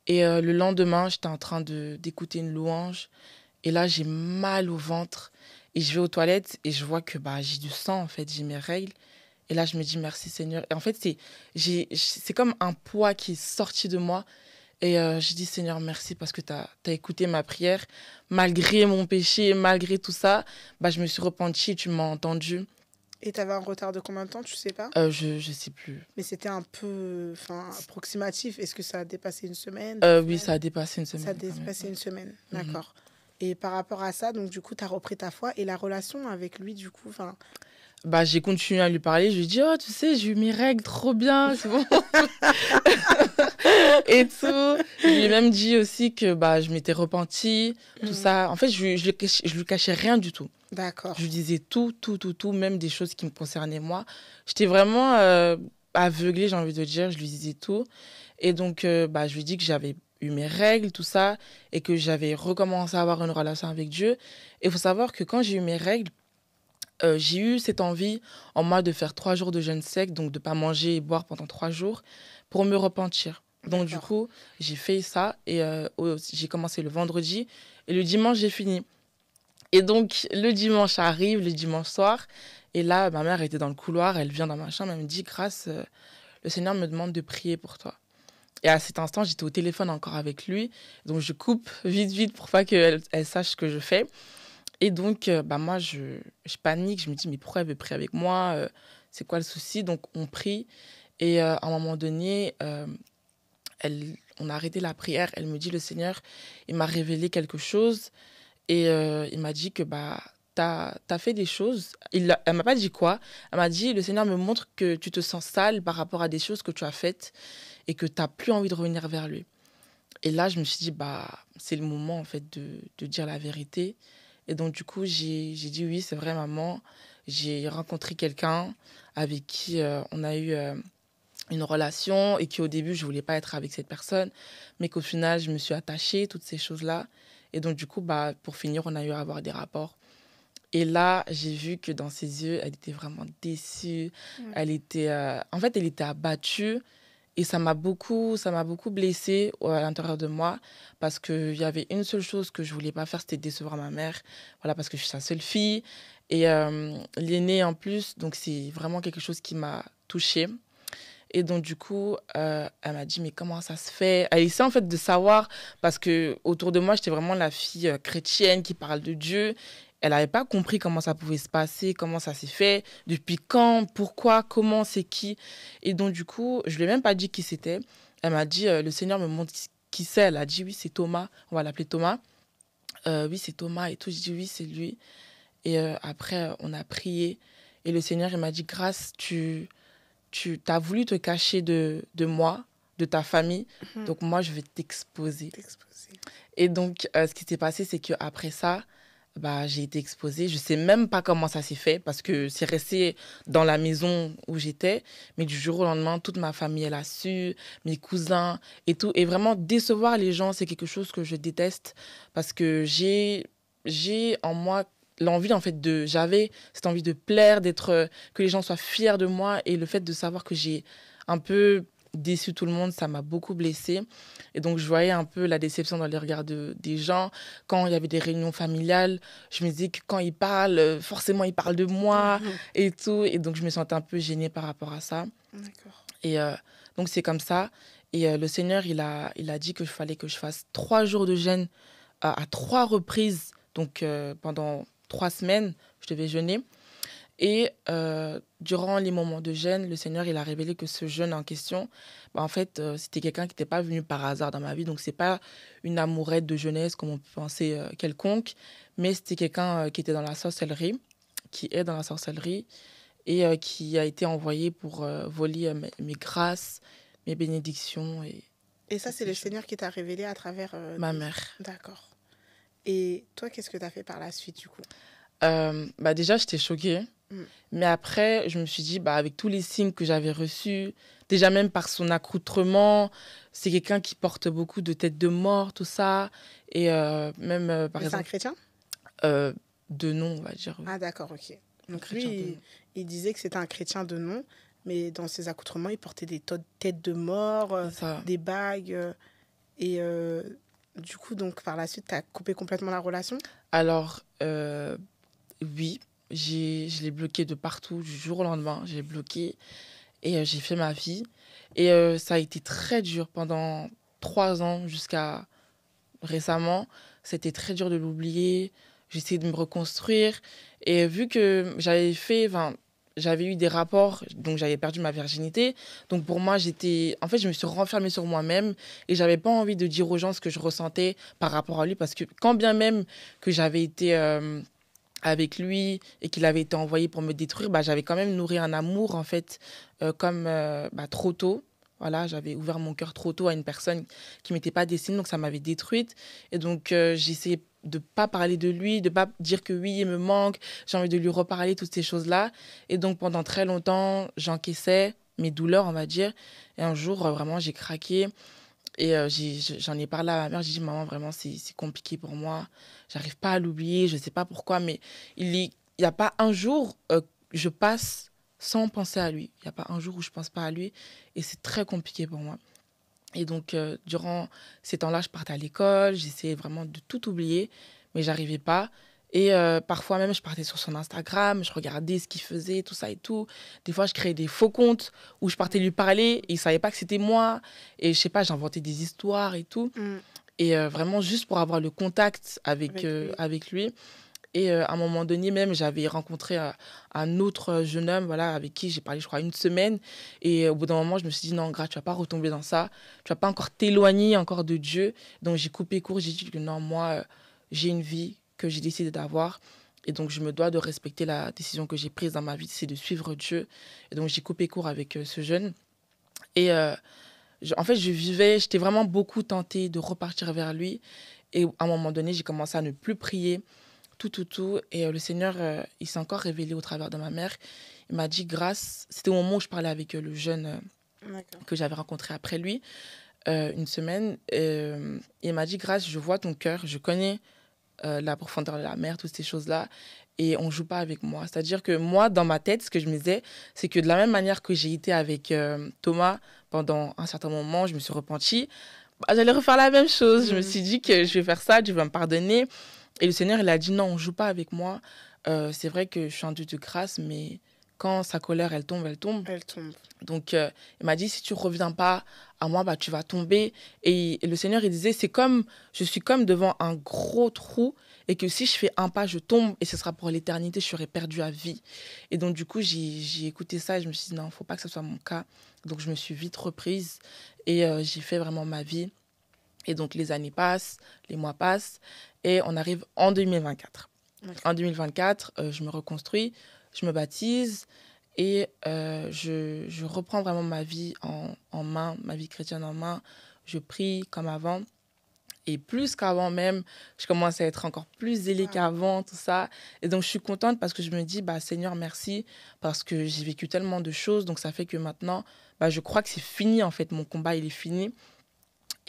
[SPEAKER 2] Et le lendemain, j'étais en train d'écouter une louange. Et là, j'ai mal au ventre. Et je vais aux toilettes et je vois que j'ai du sang, en fait. J'ai mes règles. Et là, je me dis, merci Seigneur. Et en fait, c'est comme un poids qui est sorti de moi. Et j'ai dit, Seigneur, merci parce que tu as écouté ma prière. Malgré mon péché, malgré tout ça, je me suis repentie et tu m'as entendu.
[SPEAKER 1] Et tu avais un retard de combien de temps, tu sais pas?
[SPEAKER 2] Je sais plus.
[SPEAKER 1] Mais c'était un peu approximatif. Est-ce que ça a dépassé une semaine?
[SPEAKER 2] Oui, ça a dépassé une semaine.
[SPEAKER 1] Ça a dépassé une semaine, d'accord. Et par rapport à ça, donc du coup, tu as repris ta foi. Et la relation avec lui, du coup,
[SPEAKER 2] j'ai continué à lui parler. Je lui ai dit, oh, tu sais, j'ai eu mes règles, trop bien, c'est bon. Et tout. Je lui ai même dit aussi que je m'étais repentie, tout ça. En fait, je lui cachais rien du tout.
[SPEAKER 1] D'accord.
[SPEAKER 2] Je lui disais tout, même des choses qui me concernaient moi. J'étais vraiment aveuglée, j'ai envie de dire. Je lui disais tout. Et donc, je lui ai dit que j'avais eu mes règles, tout ça, et que j'avais recommencé à avoir une relation avec Dieu. Et il faut savoir que quand j'ai eu mes règles, j'ai eu cette envie en moi de faire 3 jours de jeûne sec, donc de ne pas manger et boire pendant 3 jours, pour me repentir. Donc du coup, j'ai fait ça et j'ai commencé le vendredi et le dimanche, j'ai fini. Et donc, le dimanche arrive, le dimanche soir, et là, ma mère était dans le couloir, elle vient dans ma chambre, elle me dit, Grâce, le Seigneur me demande de prier pour toi. Et à cet instant, j'étais au téléphone encore avec lui, donc je coupe vite pour pas qu'elle sache ce que je fais. Et donc, moi, je panique. Je me dis, mais pourquoi elle veut prier avec moi? C'est quoi le souci? Donc, on prie. Et à un moment donné, on a arrêté la prière. Elle me dit, le Seigneur, il m'a révélé quelque chose. Et il m'a dit que tu t'as fait des choses. Elle m'a pas dit quoi. Elle m'a dit, le Seigneur me montre que tu te sens sale par rapport à des choses que tu as faites et que tu n'as plus envie de revenir vers lui. Et là, je me suis dit, bah, c'est le moment, en fait, de dire la vérité. Et donc, du coup, j'ai dit, oui, c'est vrai, maman. J'ai rencontré quelqu'un avec qui on a eu une relation et qui, au début, je voulais pas être avec cette personne, mais qu'au final, je me suis attachée, toutes ces choses-là. Et donc, du coup, bah, pour finir, on a eu à avoir des rapports. Et là, j'ai vu que dans ses yeux, elle était vraiment déçue. Elle était, en fait, elle était abattue. Et ça m'a beaucoup blessée à l'intérieur de moi parce qu'il y avait une seule chose que je voulais pas faire, c'était décevoir ma mère. Voilà, parce que je suis sa seule fille. Et l'aînée en plus, donc c'est vraiment quelque chose qui m'a touchée. Et donc, du coup, elle m'a dit, mais comment ça se fait? Elle essaie en fait de savoir, parce que autour de moi, j'étais vraiment la fille chrétienne qui parle de Dieu. Elle n'avait pas compris comment ça pouvait se passer, comment ça s'est fait, depuis quand, pourquoi, comment, c'est qui. Et donc, du coup, je ne lui ai même pas dit qui c'était. Elle m'a dit, le Seigneur me montre qui c'est. Elle a dit, oui, c'est Thomas. On va l'appeler Thomas. Oui, c'est Thomas et tout. Je dis, oui, c'est lui. Et après, on a prié. Et le Seigneur, il m'a dit, Grâce, tu as voulu te cacher de moi, de ta famille. Donc, moi, je vais t'exposer. Et donc, ce qui s'est passé, c'est qu'après ça, bah, j'ai été exposée. Je ne sais même pas comment ça s'est fait parce que c'est resté dans la maison où j'étais. Mais du jour au lendemain, toute ma famille, elle a su, mes cousins et tout. Et vraiment, décevoir les gens, c'est quelque chose que je déteste parce que j'ai en moi l'envie, en fait, j'avais cette envie de plaire, que les gens soient fiers de moi. Et le fait de savoir que j'ai un peu déçu tout le monde, ça m'a beaucoup blessée. Et donc, je voyais un peu la déception dans les regards des gens. Quand il y avait des réunions familiales, je me disais que quand ils parlent, forcément, ils parlent de moi et tout. Et donc, je me sentais un peu gênée par rapport à ça.
[SPEAKER 1] D'accord.
[SPEAKER 2] Et donc, c'est comme ça. Et le Seigneur, il a dit qu'il fallait que je fasse 3 jours de jeûne à 3 reprises. Donc, pendant 3 semaines, je devais jeûner. Et durant les moments de jeûne, le Seigneur, il a révélé que ce jeûne en question, bah, en fait, c'était quelqu'un qui n'était pas venu par hasard dans ma vie. Donc, ce n'est pas une amourette de jeunesse, comme on peut penser quelconque, mais c'était quelqu'un qui était dans la sorcellerie, qui est dans la sorcellerie, et qui a été envoyé pour voler mes grâces, mes bénédictions.
[SPEAKER 1] Et ça, c'est le Seigneur qui t'a révélé à travers...
[SPEAKER 2] ma mère.
[SPEAKER 1] D'accord. Et toi, qu'est-ce que tu as fait par la suite, du coup?
[SPEAKER 2] Bah déjà, j'étais choquée. Mais après, je me suis dit, bah, avec tous les signes que j'avais reçus, déjà même par son accoutrement, c'est quelqu'un qui porte beaucoup de têtes de mort, tout ça. Et même, par exemple...
[SPEAKER 1] C'est un chrétien?
[SPEAKER 2] De nom, on va dire.
[SPEAKER 1] Ah, d'accord, ok. Donc lui, il disait que c'était un chrétien de nom, mais dans ses accoutrements, il portait des têtes de mort, des bagues. Et du coup, donc, par la suite, tu as coupé complètement la relation?
[SPEAKER 2] Alors, oui. Je l'ai bloqué de partout, du jour au lendemain. J'ai bloqué et j'ai fait ma vie. Et ça a été très dur pendant 3 ans jusqu'à récemment. C'était très dur de l'oublier. J'ai essayé de me reconstruire. Et vu que j'avais eu des rapports, donc j'avais perdu ma virginité. Donc pour moi, en fait, je me suis renfermée sur moi-même et j'avais pas envie de dire aux gens ce que je ressentais par rapport à lui parce que quand bien même que j'avais été avec lui et qu'il avait été envoyé pour me détruire, bah, j'avais quand même nourri un amour, en fait, trop tôt. Voilà, j'avais ouvert mon cœur trop tôt à une personne qui ne m'était pas destinée, donc ça m'avait détruite. Et donc, j'essayais de ne pas parler de lui, de ne pas dire que oui, il me manque, j'ai envie de lui reparler, toutes ces choses-là. Et donc, pendant très longtemps, j'encaissais mes douleurs, on va dire. Et un jour, vraiment, j'ai craqué. Et j'en ai parlé à ma mère, j'ai dit, maman, vraiment, c'est compliqué pour moi. J'arrive pas à l'oublier, je sais pas pourquoi, mais il y a pas un jour je passe sans penser à lui. Il y a pas un jour où je pense pas à lui. Et c'est très compliqué pour moi. Et donc, durant ces temps-là, je partais à l'école, j'essayais vraiment de tout oublier, mais j'arrivais pas. Et parfois même, je partais sur son Instagram, je regardais ce qu'il faisait, tout ça et tout. Des fois, je créais des faux comptes où je partais lui parler et il savait pas que c'était moi. Et je sais pas, j'inventais des histoires et tout. Et vraiment, juste pour avoir le contact avec lui. Et à un moment donné, même, j'avais rencontré un autre jeune homme, voilà, avec qui j'ai parlé, je crois, 1 semaine. Et au bout d'un moment, je me suis dit, non, Gra, tu vas pas retomber dans ça. Tu vas pas encore t'éloigner encore de Dieu. Donc, j'ai coupé court. J'ai dit que non, moi, j'ai une vie que j'ai décidé d'avoir. Et donc, je me dois de respecter la décision que j'ai prise dans ma vie, c'est de suivre Dieu. Et donc, j'ai coupé court avec ce jeune. Et en fait, j'étais vraiment beaucoup tentée de repartir vers lui. Et à un moment donné, j'ai commencé à ne plus prier, tout. Et le Seigneur, il s'est encore révélé au travers de ma mère. Il m'a dit, grâce, c'était au moment où je parlais avec le jeune que j'avais rencontré après lui, une semaine. Il m'a dit, grâce, je vois ton cœur, je connais la profondeur de la mer, toutes ces choses-là. Et on ne joue pas avec moi. C'est-à-dire que moi, dans ma tête, ce que je me disais, c'est que de la même manière que j'ai été avec Thomas pendant un certain moment, je me suis repentie, j'allais refaire la même chose. Je me suis dit que je vais faire ça, Dieu va me pardonner. Et le Seigneur, il a dit non, on ne joue pas avec moi. C'est vrai que je suis un Dieu de grâce, mais quand sa colère, elle tombe, elle tombe.
[SPEAKER 1] Elle tombe.
[SPEAKER 2] Donc, il m'a dit, si tu ne reviens pas à moi, tu vas tomber. Et le Seigneur, il disait, je suis comme devant un gros trou et que si je fais un pas, je tombe et ce sera pour l'éternité, je serai perdu à vie. Et donc, du coup, j'ai écouté ça et je me suis dit, non, il ne faut pas que ce soit mon cas. Donc, je me suis vite reprise et j'ai fait vraiment ma vie. Et donc, les années passent, les mois passent et on arrive en 2024. Okay. En 2024, je me reconstruis, je me baptise et je reprends vraiment ma vie en main, ma vie chrétienne en main. Je prie comme avant. Et plus qu'avant même, je commence à être encore plus zélée qu'avant, tout ça. Et donc, je suis contente parce que je me dis, Seigneur, merci, parce que j'ai vécu tellement de choses. Donc, ça fait que maintenant, je crois que c'est fini, en fait. Mon combat, il est fini.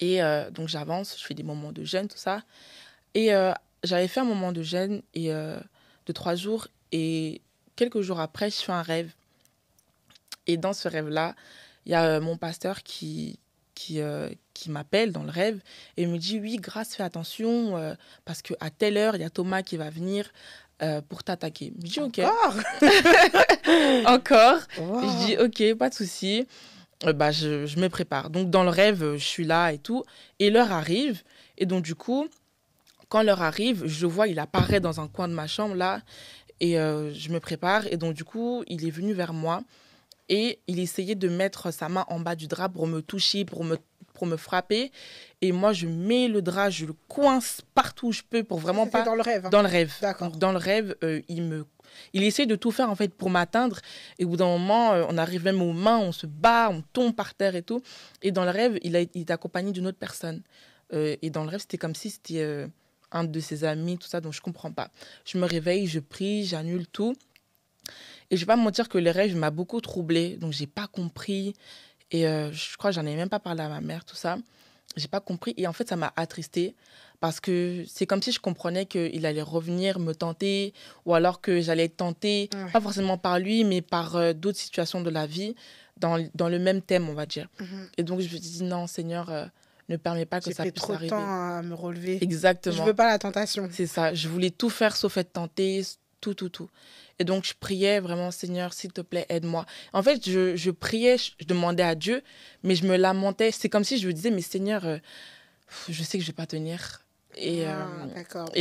[SPEAKER 2] Et donc, j'avance, je fais des moments de jeûne, tout ça. Et j'avais fait un moment de jeûne de 3 jours. Et quelques jours après, je fais un rêve. Et dans ce rêve-là, il y a mon pasteur qui m'appelle dans le rêve et me dit, oui, Grâce, fais attention, parce qu'à telle heure, il y a Thomas qui va venir pour t'attaquer. Je dis, OK. Encore. Wow. Je dis, OK, pas de souci. Je me prépare. Donc, dans le rêve, je suis là et tout. Et l'heure arrive. Et donc, du coup, quand l'heure arrive, je le vois, il apparaît dans un coin de ma chambre, là. Et je me prépare. Et donc, du coup, il est venu vers moi. Et il essayait de mettre sa main en bas du drap pour me toucher, pour me frapper. Et moi, je mets le drap, je le coince partout où je peux pour vraiment pas...
[SPEAKER 1] Dans le rêve.
[SPEAKER 2] Dans le rêve.
[SPEAKER 1] D'accord.
[SPEAKER 2] Donc, dans le rêve, il essaie de tout faire, en fait, pour m'atteindre. Et au bout d'un moment, on arrive même aux mains, on se bat, on tombe par terre et tout. Et dans le rêve, il est accompagné d'une autre personne. Et dans le rêve, c'était comme si c'était un de ses amis, tout ça, donc je ne comprends pas. Je me réveille, je prie, j'annule tout. Et je ne vais pas me mentir que le rêve m'a beaucoup troublée. Donc, je n'ai pas compris. Et je crois que je n'en ai même pas parlé à ma mère, tout ça. Je n'ai pas compris. Et en fait, ça m'a attristée. Parce que c'est comme si je comprenais qu'il allait revenir me tenter. Ou alors que j'allais être tentée, pas forcément par lui, mais par d'autres situations de la vie. Dans le même thème, on va dire. Et donc, je me suis dit, non, Seigneur, ne permets pas que ça puisse arriver.
[SPEAKER 1] J'ai pris trop de temps à me relever.
[SPEAKER 2] Exactement.
[SPEAKER 1] Je ne veux pas la tentation.
[SPEAKER 2] C'est ça. Je voulais tout faire sauf être tentée. Tout. Et donc, je priais vraiment, Seigneur, s'il te plaît, aide-moi. En fait, je priais, je demandais à Dieu, mais je me lamentais. C'est comme si je me disais, mais Seigneur, je sais que je ne vais pas tenir. Et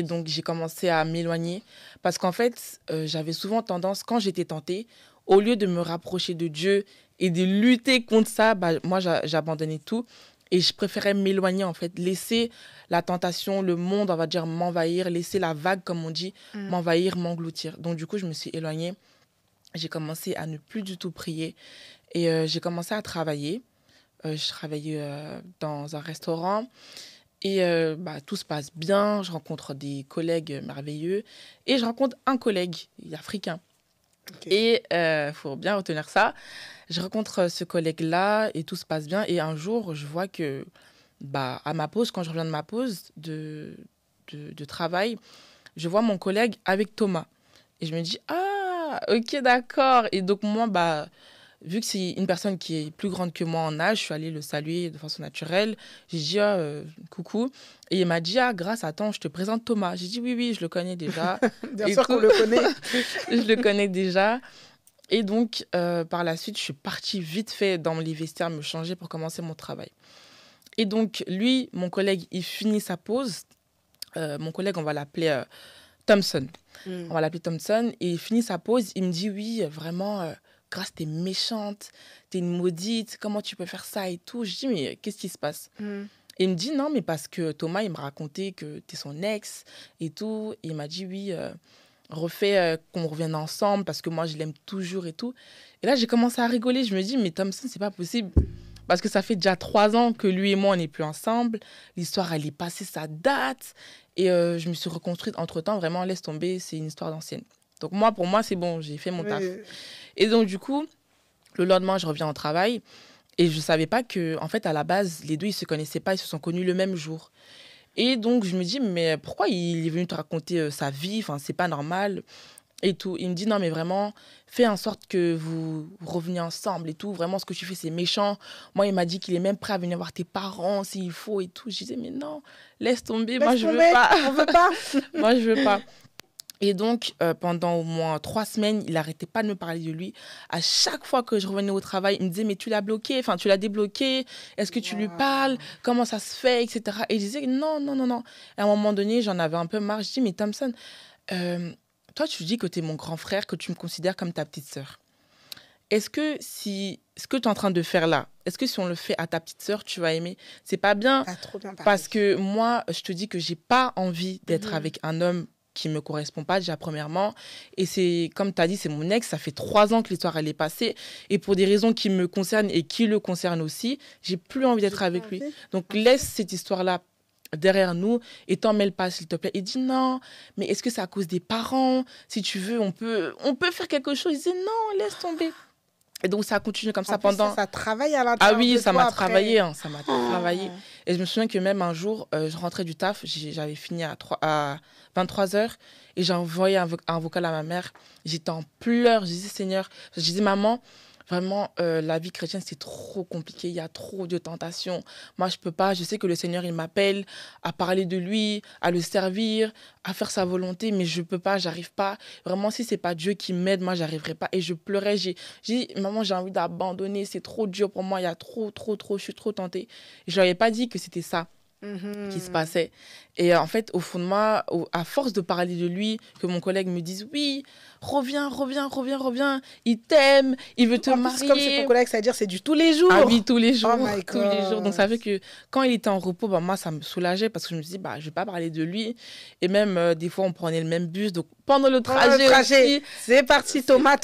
[SPEAKER 2] donc, j'ai commencé à m'éloigner. Parce qu'en fait, j'avais souvent tendance, quand j'étais tentée, au lieu de me rapprocher de Dieu et de lutter contre ça, moi, j'abandonnais tout. Et je préférais m'éloigner, en fait, laisser la tentation, le monde, on va dire, m'envahir, laisser la vague, comme on dit, m'envahir, m'engloutir. Donc, du coup, je me suis éloignée. J'ai commencé à ne plus du tout prier. Et j'ai commencé à travailler. Je travaillais dans un restaurant. Et tout se passe bien. Je rencontre des collègues merveilleux. Et je rencontre un collègue, il est africain. Okay. Et faut bien retenir ça. Je rencontre ce collègue-là et tout se passe bien. Et un jour, je vois que, à ma pause, quand je reviens de ma pause de travail, je vois mon collègue avec Thomas. Et je me dis, ah, ok, d'accord. Et donc, moi, vu que c'est une personne qui est plus grande que moi en âge, je suis allée le saluer de façon naturelle. J'ai dit, coucou. Et il m'a dit, Grâce, attends, je te présente Thomas. J'ai dit, oui, je le connais déjà.
[SPEAKER 1] Bien sûr qu'on le connaît.
[SPEAKER 2] Je le connais déjà. Et donc, par la suite, je suis partie vite fait dans les vestiaires me changer pour commencer mon travail. Et donc, lui, mon collègue, il finit sa pause. Mon collègue, on va l'appeler Thompson. On va l'appeler Thompson. Et il finit sa pause. Il me dit, oui, vraiment, Grâce, t'es méchante, t'es une maudite. Comment tu peux faire ça et tout? Je dis, mais qu'est-ce qui se passe? Et il me dit, non, mais parce que Thomas, il m'a raconté que t'es son ex et tout. Et il m'a dit, oui, refait qu'on revienne ensemble parce que moi, je l'aime toujours et tout. Et là, j'ai commencé à rigoler. Je me dis, mais Thompson, c'est pas possible. Parce que ça fait déjà 3 ans que lui et moi, on n'est plus ensemble. L'histoire, elle est passée, ça date. Et je me suis reconstruite entre-temps. Vraiment, laisse tomber, c'est une histoire d'ancienne. Donc moi, pour moi, c'est bon, j'ai fait mon taf. Et donc, du coup, le lendemain, je reviens au travail. Et je ne savais pas que, en fait, à la base, les deux, ils ne se connaissaient pas. Ils se sont connus le même jour. Et donc, je me dis, mais pourquoi il est venu te raconter sa vie? Enfin, c'est pas normal. Et tout. Il me dit, non, mais vraiment, fais en sorte que vous reveniez ensemble et tout. Vraiment, ce que tu fais, c'est méchant. Moi, il m'a dit qu'il est même prêt à venir voir tes parents s'il faut et tout. Je disais, mais non, laisse tomber. Moi, je veux pas.
[SPEAKER 1] On veut pas.
[SPEAKER 2] Moi, je veux pas. Et donc, pendant au moins 3 semaines, il n'arrêtait pas de me parler de lui. À chaque fois que je revenais au travail, il me disait, mais tu l'as bloqué, enfin, tu l'as débloqué, est-ce que tu lui parles, comment ça se fait, etc. Et je disais, non, non, non, non. Et à un moment donné, j'en avais un peu marre. Je dis, mais Thompson, toi, tu dis que tu es mon grand frère, que tu me considères comme ta petite sœur. Est-ce que si ce que tu es en train de faire là, est-ce que si on le fait à ta petite sœur, tu vas aimer? C'est pas bien.
[SPEAKER 1] Trop bien parlé.
[SPEAKER 2] Parce que moi, je te dis que j'ai pas envie d'être avec un homme qui me correspond pas déjà premièrement. Et c'est, comme tu as dit, c'est mon ex. Ça fait 3 ans que l'histoire, elle est passée. Et pour des raisons qui me concernent et qui le concernent aussi, j'ai plus envie d'être avec lui. Donc, laisse cette histoire-là derrière nous et t'en mêle pas, s'il te plaît. Il dit non, mais est-ce que c'est à cause des parents? Si tu veux, on peut faire quelque chose. Il dit non, laisse tomber. Et donc, ça a continué comme ça pendant...
[SPEAKER 1] Ça travaille à l'intérieur.
[SPEAKER 2] Ah oui, ça m'a travaillé. Hein, ça m'a travaillé. Et je me souviens que même un jour, je rentrais du taf, j'avais fini à 23h et j'ai envoyé un vocal à ma mère. J'étais en pleurs. Je disais, Seigneur, je disais, maman, vraiment, la vie chrétienne, c'est trop compliqué. Il y a trop de tentations. Moi, je ne peux pas. Je sais que le Seigneur, il m'appelle à parler de lui, à le servir, à faire sa volonté, mais je ne peux pas, j'arrive pas. Vraiment, si ce n'est pas Dieu qui m'aide, moi, je n'arriverai pas. Et je pleurais. J'ai dit, maman, j'ai envie d'abandonner. C'est trop dur pour moi. Il y a trop. Je suis trop tentée. Et je ne lui avais pas dit que c'était ça qui se passait. Et en fait, au fond de moi, à force de parler de lui, que mon collègue me dise oui, reviens, il t'aime, il veut te marier.
[SPEAKER 1] Comme c'est ton collègue, ça veut dire c'est du tous les jours.
[SPEAKER 2] Ah oui, tous les jours.
[SPEAKER 1] Oh my God.
[SPEAKER 2] Tous les jours. Donc ça fait que quand il était en repos, moi, ça me soulageait parce que je me suis dit, je vais pas parler de lui. Et même, des fois, on prenait le même bus. Donc pendant le trajet aussi,
[SPEAKER 1] c'est parti, Thomas.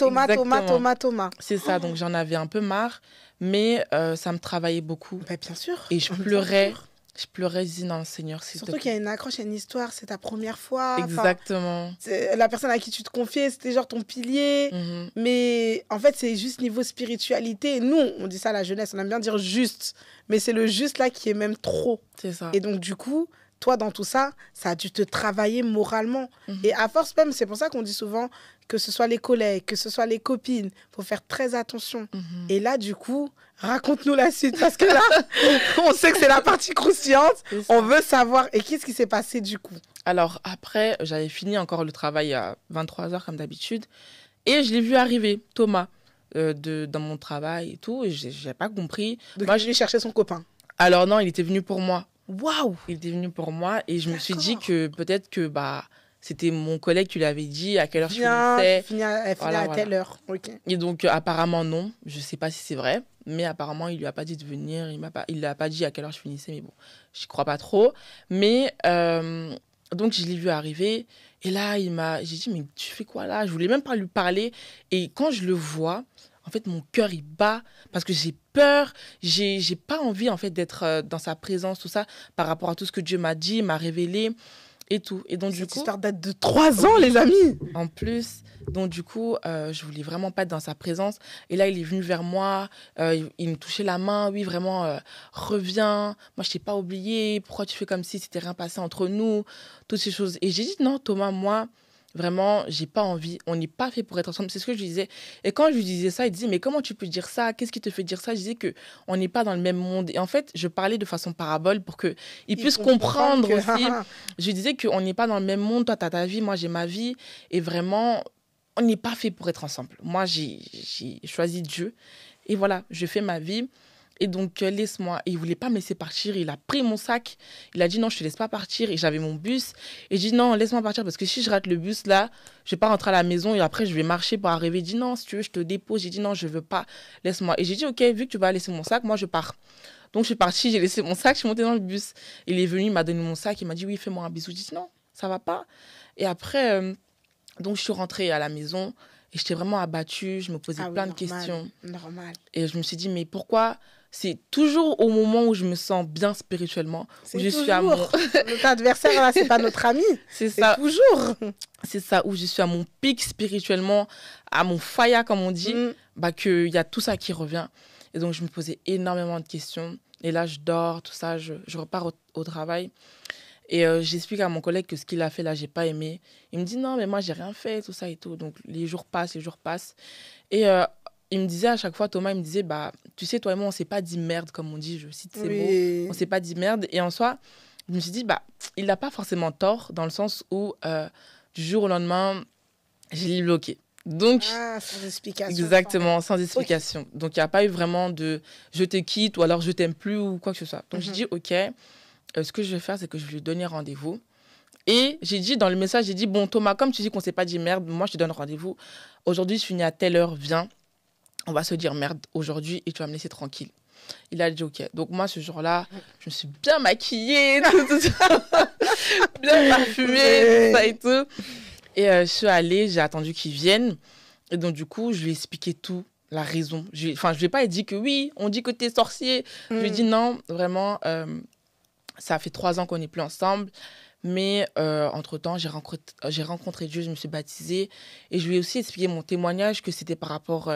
[SPEAKER 2] C'est ça, donc j'en avais un peu marre. Mais ça me travaillait beaucoup.
[SPEAKER 1] Bien sûr.
[SPEAKER 2] Et je pleurais. Je pleurais, je disais non, Seigneur, s'il te plaît.
[SPEAKER 1] Surtout qu'il y a une accroche, il y a une histoire, c'est ta première fois.
[SPEAKER 2] Exactement.
[SPEAKER 1] La personne à qui tu te confiais, c'était genre ton pilier. Mais en fait, c'est juste niveau spiritualité. Nous, on dit ça à la jeunesse, on aime bien dire juste. Mais c'est le juste là qui est même trop.
[SPEAKER 2] C'est ça.
[SPEAKER 1] Et donc, du coup, toi, dans tout ça, ça a dû te travailler moralement. Et à force même, c'est pour ça qu'on dit souvent que ce soit les collègues, que ce soit les copines, il faut faire très attention. Et là, du coup, raconte-nous la suite, parce que là, on sait que c'est la partie croustillante. On veut savoir. Et qu'est-ce qui s'est passé du coup?
[SPEAKER 2] Alors, après, j'avais fini encore le travail à 23h, comme d'habitude. Et je l'ai vu arriver, Thomas, dans mon travail et tout. Et je n'avais pas compris.
[SPEAKER 1] Donc, moi, je vais chercher son copain.
[SPEAKER 2] Alors non, il était venu pour moi.
[SPEAKER 1] Waouh!
[SPEAKER 2] Il était venu pour moi. Et je me suis dit que peut-être que c'était mon collègue qui lui avait dit à quelle heure je finissais.
[SPEAKER 1] Elle finit à telle heure. Okay.
[SPEAKER 2] Et donc, apparemment, non. Je ne sais pas si c'est vrai. Mais apparemment, il ne lui a pas dit de venir. Il ne lui a pas dit à quelle heure je finissais. Mais bon, je n'y crois pas trop. Mais donc, je l'ai vu arriver. Et là, j'ai dit, mais tu fais quoi là? Je ne voulais même pas lui parler. Et quand je le vois, en fait, mon cœur, il bat parce que j'ai peur. J'ai pas envie, en fait, d'être dans sa présence, tout ça, par rapport à tout ce que Dieu m'a dit, m'a révélé. Et tout. Et donc,
[SPEAKER 1] cette histoire date de 3 ans, les amis.
[SPEAKER 2] En plus, donc du coup, je voulais vraiment pas être dans sa présence. Et là, il est venu vers moi, il me touchait la main. Oui, vraiment, reviens. Moi, je t'ai pas oublié. Pourquoi tu fais comme si c'était rien passé entre nous? Toutes ces choses. Et j'ai dit non, Thomas, moi, vraiment, j'ai pas envie. On n'est pas fait pour être ensemble. C'est ce que je lui disais. Et quand je lui disais ça, il disait, mais comment tu peux dire ça? Qu'est-ce qui te fait dire ça? Je disais qu'on n'est pas dans le même monde. Et en fait, je parlais de façon parabole pour qu'il puisse comprendre aussi. Je lui disais qu'on n'est pas dans le même monde. Toi, tu as ta vie, moi, j'ai ma vie. Et vraiment, on n'est pas fait pour être ensemble. Moi, j'ai choisi Dieu. Et voilà, je fais ma vie. Et donc, laisse-moi. Et il ne voulait pas me laisser partir. Il a pris mon sac. Il a dit non, je ne te laisse pas partir. Et j'avais mon bus. Et j'ai dit non, laisse-moi partir parce que si je rate le bus, là, je ne vais pas rentrer à la maison et après, je vais marcher pour arriver. Il dit non, si tu veux, je te dépose. J'ai dit non, je ne veux pas. Laisse-moi. Et j'ai dit ok, vu que tu vas laisser mon sac, moi, je pars. Donc, je suis partie. J'ai laissé mon sac. Je suis montée dans le bus. Il est venu, il m'a donné mon sac. Il m'a dit oui, fais-moi un bisou. J'ai dit non, ça ne va pas. Et après, Donc, je suis rentrée à la maison et j'étais vraiment abattue. Je me posais
[SPEAKER 1] Ah oui,
[SPEAKER 2] plein de
[SPEAKER 1] normal,
[SPEAKER 2] questions.
[SPEAKER 1] normal.
[SPEAKER 2] Et je me suis dit, mais pourquoi c'est toujours au moment où je me sens bien spirituellement, où
[SPEAKER 1] C'est
[SPEAKER 2] je suis à mon...
[SPEAKER 1] toujours. Notre adversaire, là, c'est pas notre ami.
[SPEAKER 2] C'est
[SPEAKER 1] C'est
[SPEAKER 2] ça,
[SPEAKER 1] toujours.
[SPEAKER 2] c'est ça, où je suis à mon pic spirituellement, à mon faya, comme on dit,
[SPEAKER 1] Mm.
[SPEAKER 2] bah, qu'il y a tout ça qui revient. Et donc, je me posais énormément de questions. Et là, je dors, tout ça, je repars au travail. Et j'explique à mon collègue que ce qu'il a fait là, j'ai pas aimé. Il me dit non, mais moi, j'ai rien fait, tout ça et tout. Donc, les jours passent, les jours passent. Et il me disait à chaque fois, Thomas, il me disait, bah, tu sais, toi et moi, on s'est pas dit merde, comme on dit, je cite ces mots.
[SPEAKER 1] Oui.
[SPEAKER 2] On s'est pas dit merde. Et en soi, je me suis dit, bah, il n'a pas forcément tort, dans le sens où, du jour au lendemain, je l'ai bloqué. Donc,
[SPEAKER 1] Ah, sans explication.
[SPEAKER 2] exactement, sans explication. Donc, il n'y a pas eu vraiment de je te quitte ou alors je t'aime plus ou quoi que ce soit. Donc, j'ai dit, OK, ce que je vais faire, c'est que je vais lui donner rendez-vous. Et j'ai dit dans le message, j'ai dit, bon, Thomas, comme tu dis qu'on ne s'est pas dit merde, moi, je te donne rendez-vous. Aujourd'hui, je finis à telle heure, viens. On va se dire merde aujourd'hui et tu vas me laisser tranquille. Il a dit OK. Donc, moi, ce jour-là, je me suis bien maquillée, tout ça. Bien parfumée, tout ça et tout. Et je suis allée, j'ai attendu qu'il vienne. Et donc, du coup, je lui ai expliqué tout, la raison. Je ne lui ai pas dit que oui, on dit que tu es sorcier. Je lui ai dit non, vraiment, ça fait 3 ans qu'on n'est plus ensemble. Mais entre-temps, j'ai rencontré Dieu, je me suis baptisée. Et je lui ai aussi expliqué mon témoignage, que c'était par rapport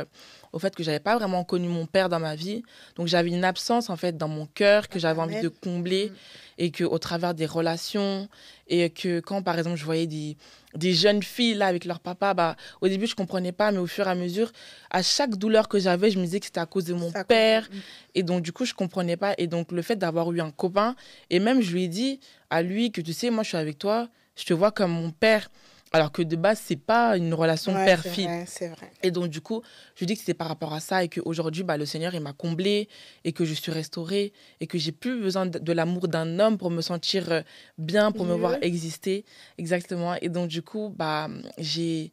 [SPEAKER 2] au fait que je n'avais pas vraiment connu mon père dans ma vie. Donc, j'avais une absence, en fait, dans mon cœur que j'avais envie de combler. Et qu'au travers des relations, et que quand, par exemple, je voyais des jeunes filles là, avec leur papa, bah, au début, je ne comprenais pas, mais au fur et à mesure, à chaque douleur que j'avais, je me disais que c'était à cause de mon père. Et donc, du coup, je ne comprenais pas. Et donc, le fait d'avoir eu un copain, et même, je lui ai dit à lui que, tu sais, moi, je suis avec toi, je te vois comme mon père. Alors que de base, ce n'est pas une relation père-fille.
[SPEAKER 1] C'est vrai.
[SPEAKER 2] Et donc, du coup, je lui dis que c'était par rapport à ça et qu'aujourd'hui, bah, le Seigneur, il m'a comblée et que je suis restaurée et que j'ai plus besoin de l'amour d'un homme pour me sentir bien, pour me voir exister. Exactement. Et donc, du coup, bah, j'ai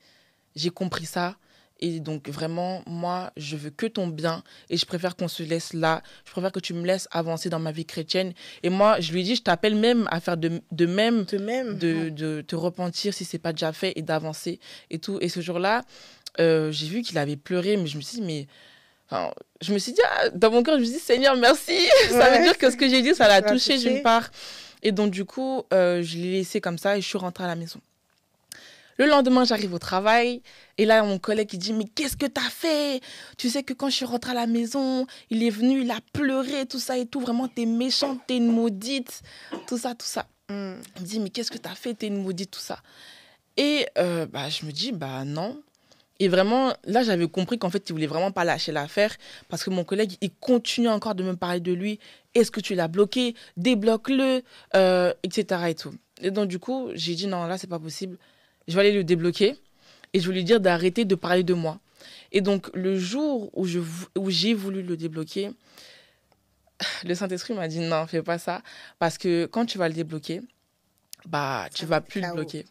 [SPEAKER 2] compris ça. Et donc, vraiment, moi, je veux que ton bien et je préfère qu'on se laisse là. Je préfère que tu me laisses avancer dans ma vie chrétienne. Et moi, je lui dis, je t'appelle même à faire de même, de te repentir si ce n'est pas déjà fait et d'avancer et tout. Et ce jour-là, j'ai vu qu'il avait pleuré, mais je me suis dit, mais... Enfin, je me suis dit, dans mon cœur, je me suis dit, Seigneur, merci. Ça veut dire que ce que j'ai dit, ça l'a touché d'une part. Et donc, du coup, je l'ai laissé comme ça et je suis rentrée à la maison. Le lendemain, j'arrive au travail et là, mon collègue il dit « Mais qu'est-ce que t'as fait? Tu sais que quand je suis rentrée à la maison, il est venu, il a pleuré, tout ça et tout. Vraiment, t'es méchante, t'es une maudite, tout ça, tout ça. » Il me dit « Mais qu'est-ce que t'as fait? T'es une maudite, tout ça. » Et bah, je me dis « Bah non. » Et vraiment, là, j'avais compris qu'en fait, il voulait vraiment pas lâcher l'affaire parce que mon collègue, il continue encore de me parler de lui. Est-ce que tu l'as bloqué? Débloque-le, etc. Et tout. Et donc, du coup, j'ai dit « Non, là, c'est pas possible. » Je vais aller le débloquer et je vais lui dire d'arrêter de parler de moi. Et donc, le jour où j'ai voulu le débloquer, le Saint-Esprit m'a dit non, fais pas ça. Parce que quand tu vas le débloquer, bah, tu vas plus le bloquer.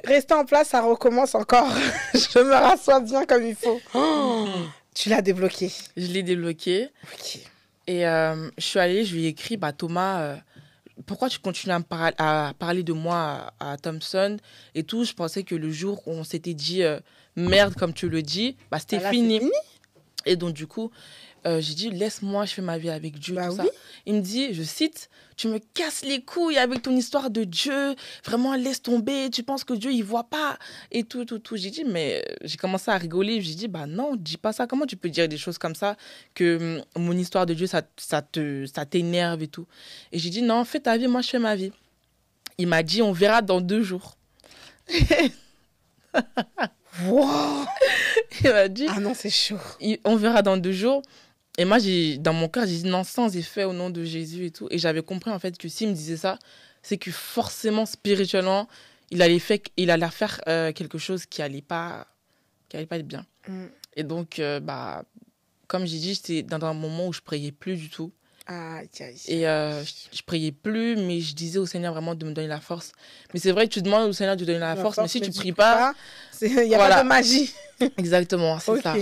[SPEAKER 1] Rester en place, ça recommence encore. Je me rassois bien comme il faut. Tu l'as débloqué.
[SPEAKER 2] Je l'ai débloqué.
[SPEAKER 1] Okay.
[SPEAKER 2] Et je suis allée, je lui ai écrit, bah, Thomas... pourquoi tu continues à parler de moi à Thompson et tout? Je pensais que le jour où on s'était dit merde, comme tu le dis, bah, c'était fini. Et donc, du coup, j'ai dit, laisse-moi, je fais ma vie avec Dieu, tout ça. Il me dit, je cite, tu me casses les couilles avec ton histoire de Dieu, vraiment, laisse tomber, tu penses que Dieu, il voit pas, et tout, tout, tout. J'ai dit, mais j'ai commencé à rigoler, j'ai dit, bah non, dis pas ça, comment tu peux dire des choses comme ça, que mon histoire de Dieu, ça t'énerve et tout. Et j'ai dit, non, fais ta vie, moi, je fais ma vie. Il m'a dit, on verra dans 2 jours.
[SPEAKER 1] Wow.
[SPEAKER 2] Il m'a dit,
[SPEAKER 1] ah non, c'est chaud.
[SPEAKER 2] On verra dans 2 jours. Et moi, dans mon cœur, j'ai dit non, sans effet, au nom de Jésus et tout. Et j'avais compris, en fait, que s'il me disait ça, c'est que forcément, spirituellement, il allait faire quelque chose qui allait pas être bien. Et donc, bah, comme j'ai dit, j'étais dans un moment où je priais plus du tout. Et je priais plus, mais je disais au Seigneur vraiment de me donner la force. Mais c'est vrai que tu demandes au Seigneur de te donner la force, mais si tu pries pas...
[SPEAKER 1] Il n'y a pas de magie.
[SPEAKER 2] Exactement, c'est ça.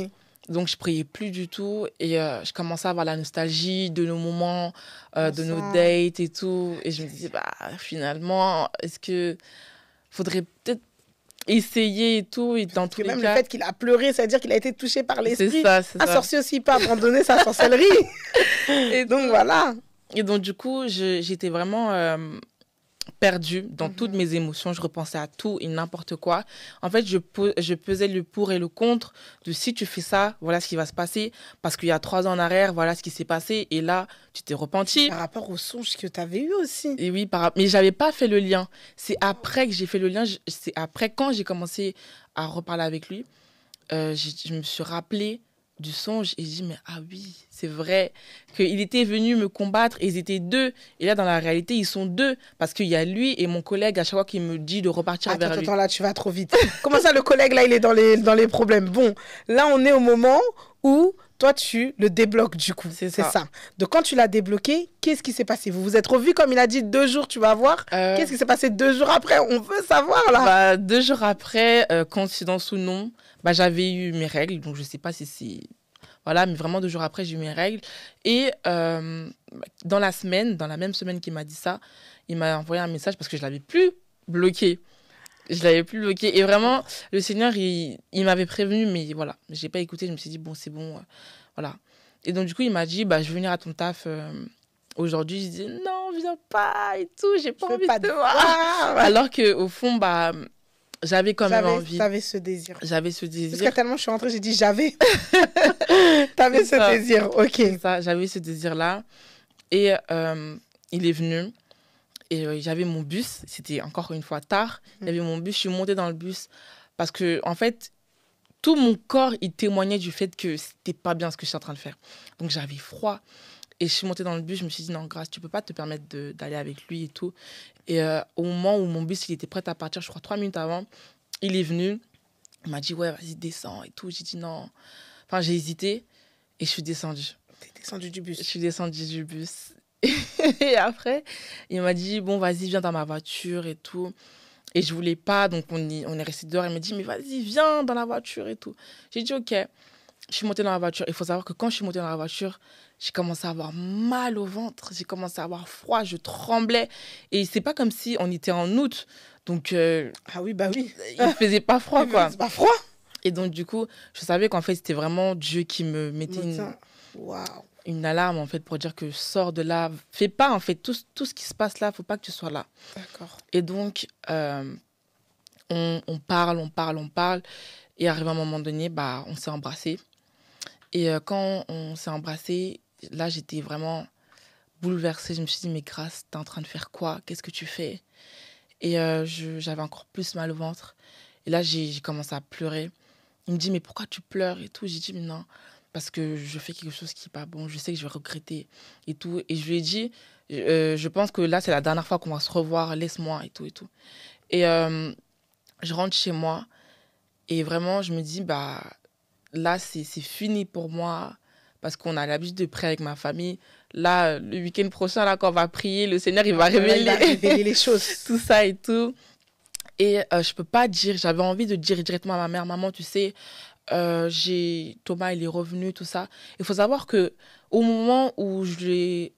[SPEAKER 2] Donc, je priais plus du tout. Et je commençais à avoir la nostalgie de nos moments, de nos dates et tout. Et je me disais, bah, finalement, est-ce que faudrait peut-être essayer et tout. Et dans tous les
[SPEAKER 1] même
[SPEAKER 2] cas...
[SPEAKER 1] le fait qu'il a pleuré, c'est-à-dire qu'il a été touché par l'esprit.
[SPEAKER 2] C'est ça, c'est
[SPEAKER 1] un
[SPEAKER 2] ça.
[SPEAKER 1] sorcier aussi peut abandonner sa sorcellerie.
[SPEAKER 2] Et
[SPEAKER 1] donc, voilà.
[SPEAKER 2] Et donc, du coup, j'étais vraiment perdue dans toutes mes émotions. Je repensais à tout et n'importe quoi. En fait, je pesais le pour et le contre de si tu fais ça, voilà ce qui va se passer. Parce qu'il y a 3 ans en arrière, voilà ce qui s'est passé. Et là, tu t'es repenti.
[SPEAKER 1] Par rapport au songe que tu avais eu aussi.
[SPEAKER 2] Et oui, mais je n'avais pas fait le lien. C'est après que j'ai fait le lien. C'est après, quand j'ai commencé à reparler avec lui, je me suis rappelé du songe et j'ai dit, mais ah oui, c'est vrai qu'il était venu me combattre et ils étaient 2. Et là, dans la réalité, ils sont 2 parce qu'il y a lui et mon collègue à chaque fois qui me dit de repartir vers lui.
[SPEAKER 1] Attends, là, tu vas trop vite. Comment ça, le collègue, là, il est dans les problèmes? Bon, là, on est au moment où toi, tu le débloques du coup. C'est ça. Donc, quand tu l'as débloqué, qu'est-ce qui s'est passé? Vous vous êtes revus, comme il a dit, 2 jours, tu vas voir. Qu'est-ce qui s'est passé 2 jours après? On veut savoir, là.
[SPEAKER 2] Bah, 2 jours après, coïncidence ou non, bah, j'avais eu mes règles. Donc, je ne sais pas si c'est... Voilà, mais vraiment 2 jours après, j'ai eu mes règles. Et dans la même semaine qu'il m'a dit ça, il m'a envoyé un message parce que je ne l'avais plus bloqué. Je l'avais plus bloqué. Et vraiment, le Seigneur, il m'avait prévenu, mais voilà, je n'ai pas écouté. Je me suis dit, bon, c'est bon. Voilà. Et donc, du coup, il m'a dit, bah, je vais venir à ton taf aujourd'hui. Je dis, non, viens pas et tout, j'ai pas envie de te voir. Alors qu'au fond, bah, j'avais quand même envie.
[SPEAKER 1] J'avais ce désir.
[SPEAKER 2] J'avais ce désir.
[SPEAKER 1] Parce que tellement je suis rentrée, j'ai dit j'avais. T'avais ce désir, ok.
[SPEAKER 2] C'est ça, j'avais ce désir-là. Et il est venu. Et j'avais mon bus. C'était encore une fois tard. Il y avait mon bus. Je suis montée dans le bus. Parce que, en fait, tout mon corps, il témoignait du fait que c'était pas bien ce que je suis en train de faire. Donc, j'avais froid. Et je suis montée dans le bus. Je me suis dit, non, Grâce, tu peux pas te permettre d'aller avec lui et tout. Et au moment où mon bus, il était prêt à partir, je crois 3 minutes avant, il est venu. Il m'a dit, ouais, vas-y, descends et tout. J'ai dit non. Enfin, j'ai hésité et je suis descendue.
[SPEAKER 1] T'es descendue du bus?
[SPEAKER 2] Je suis descendue du bus. Et après, il m'a dit, bon, vas-y, viens dans ma voiture et tout. Et je voulais pas, donc on est resté dehors. Il m'a dit, mais vas-y, viens dans la voiture et tout. J'ai dit, ok. Je suis montée dans la voiture. Il faut savoir que quand je suis montée dans la voiture, j'ai commencé à avoir mal au ventre. J'ai commencé à avoir froid. Je tremblais. Et c'est pas comme si on était en août. Donc,
[SPEAKER 1] ah oui, bah oui.
[SPEAKER 2] Il faisait pas froid, quoi.
[SPEAKER 1] C'est pas froid.
[SPEAKER 2] Et donc, du coup, je savais qu'en fait, c'était vraiment Dieu qui me mettait une alarme, en fait, pour dire que sors de là. Fais pas, en fait, tout ce qui se passe là, faut pas que tu sois là.
[SPEAKER 1] D'accord.
[SPEAKER 2] Et donc, on parle. Et arrivé à un moment donné, bah, on s'est embrassés. Et quand on s'est embrassés, là, j'étais vraiment bouleversée. Je me suis dit, mais Grâce, t'es en train de faire quoi? Qu'est-ce que tu fais? Et j'avais encore plus mal au ventre. Et là, j'ai commencé à pleurer. Il me dit, mais pourquoi tu pleures et tout? J'ai dit, mais non, parce que je fais quelque chose qui n'est pas bon. Je sais que je vais regretter et tout. Et je lui ai dit, je pense que là, c'est la dernière fois qu'on va se revoir. Laisse-moi et tout et tout. Et je rentre chez moi. Et vraiment, je me dis, bah, là, c'est fini pour moi. Parce qu'on a l'habitude de prier avec ma famille. Là, le week-end prochain, là, quand on va prier, le Seigneur, il va révéler
[SPEAKER 1] les choses.
[SPEAKER 2] Tout ça et tout. Et je peux pas dire, j'avais envie de dire directement à ma mère, maman, tu sais, Thomas, il est revenu, tout ça. Il faut savoir que au moment où je lui ai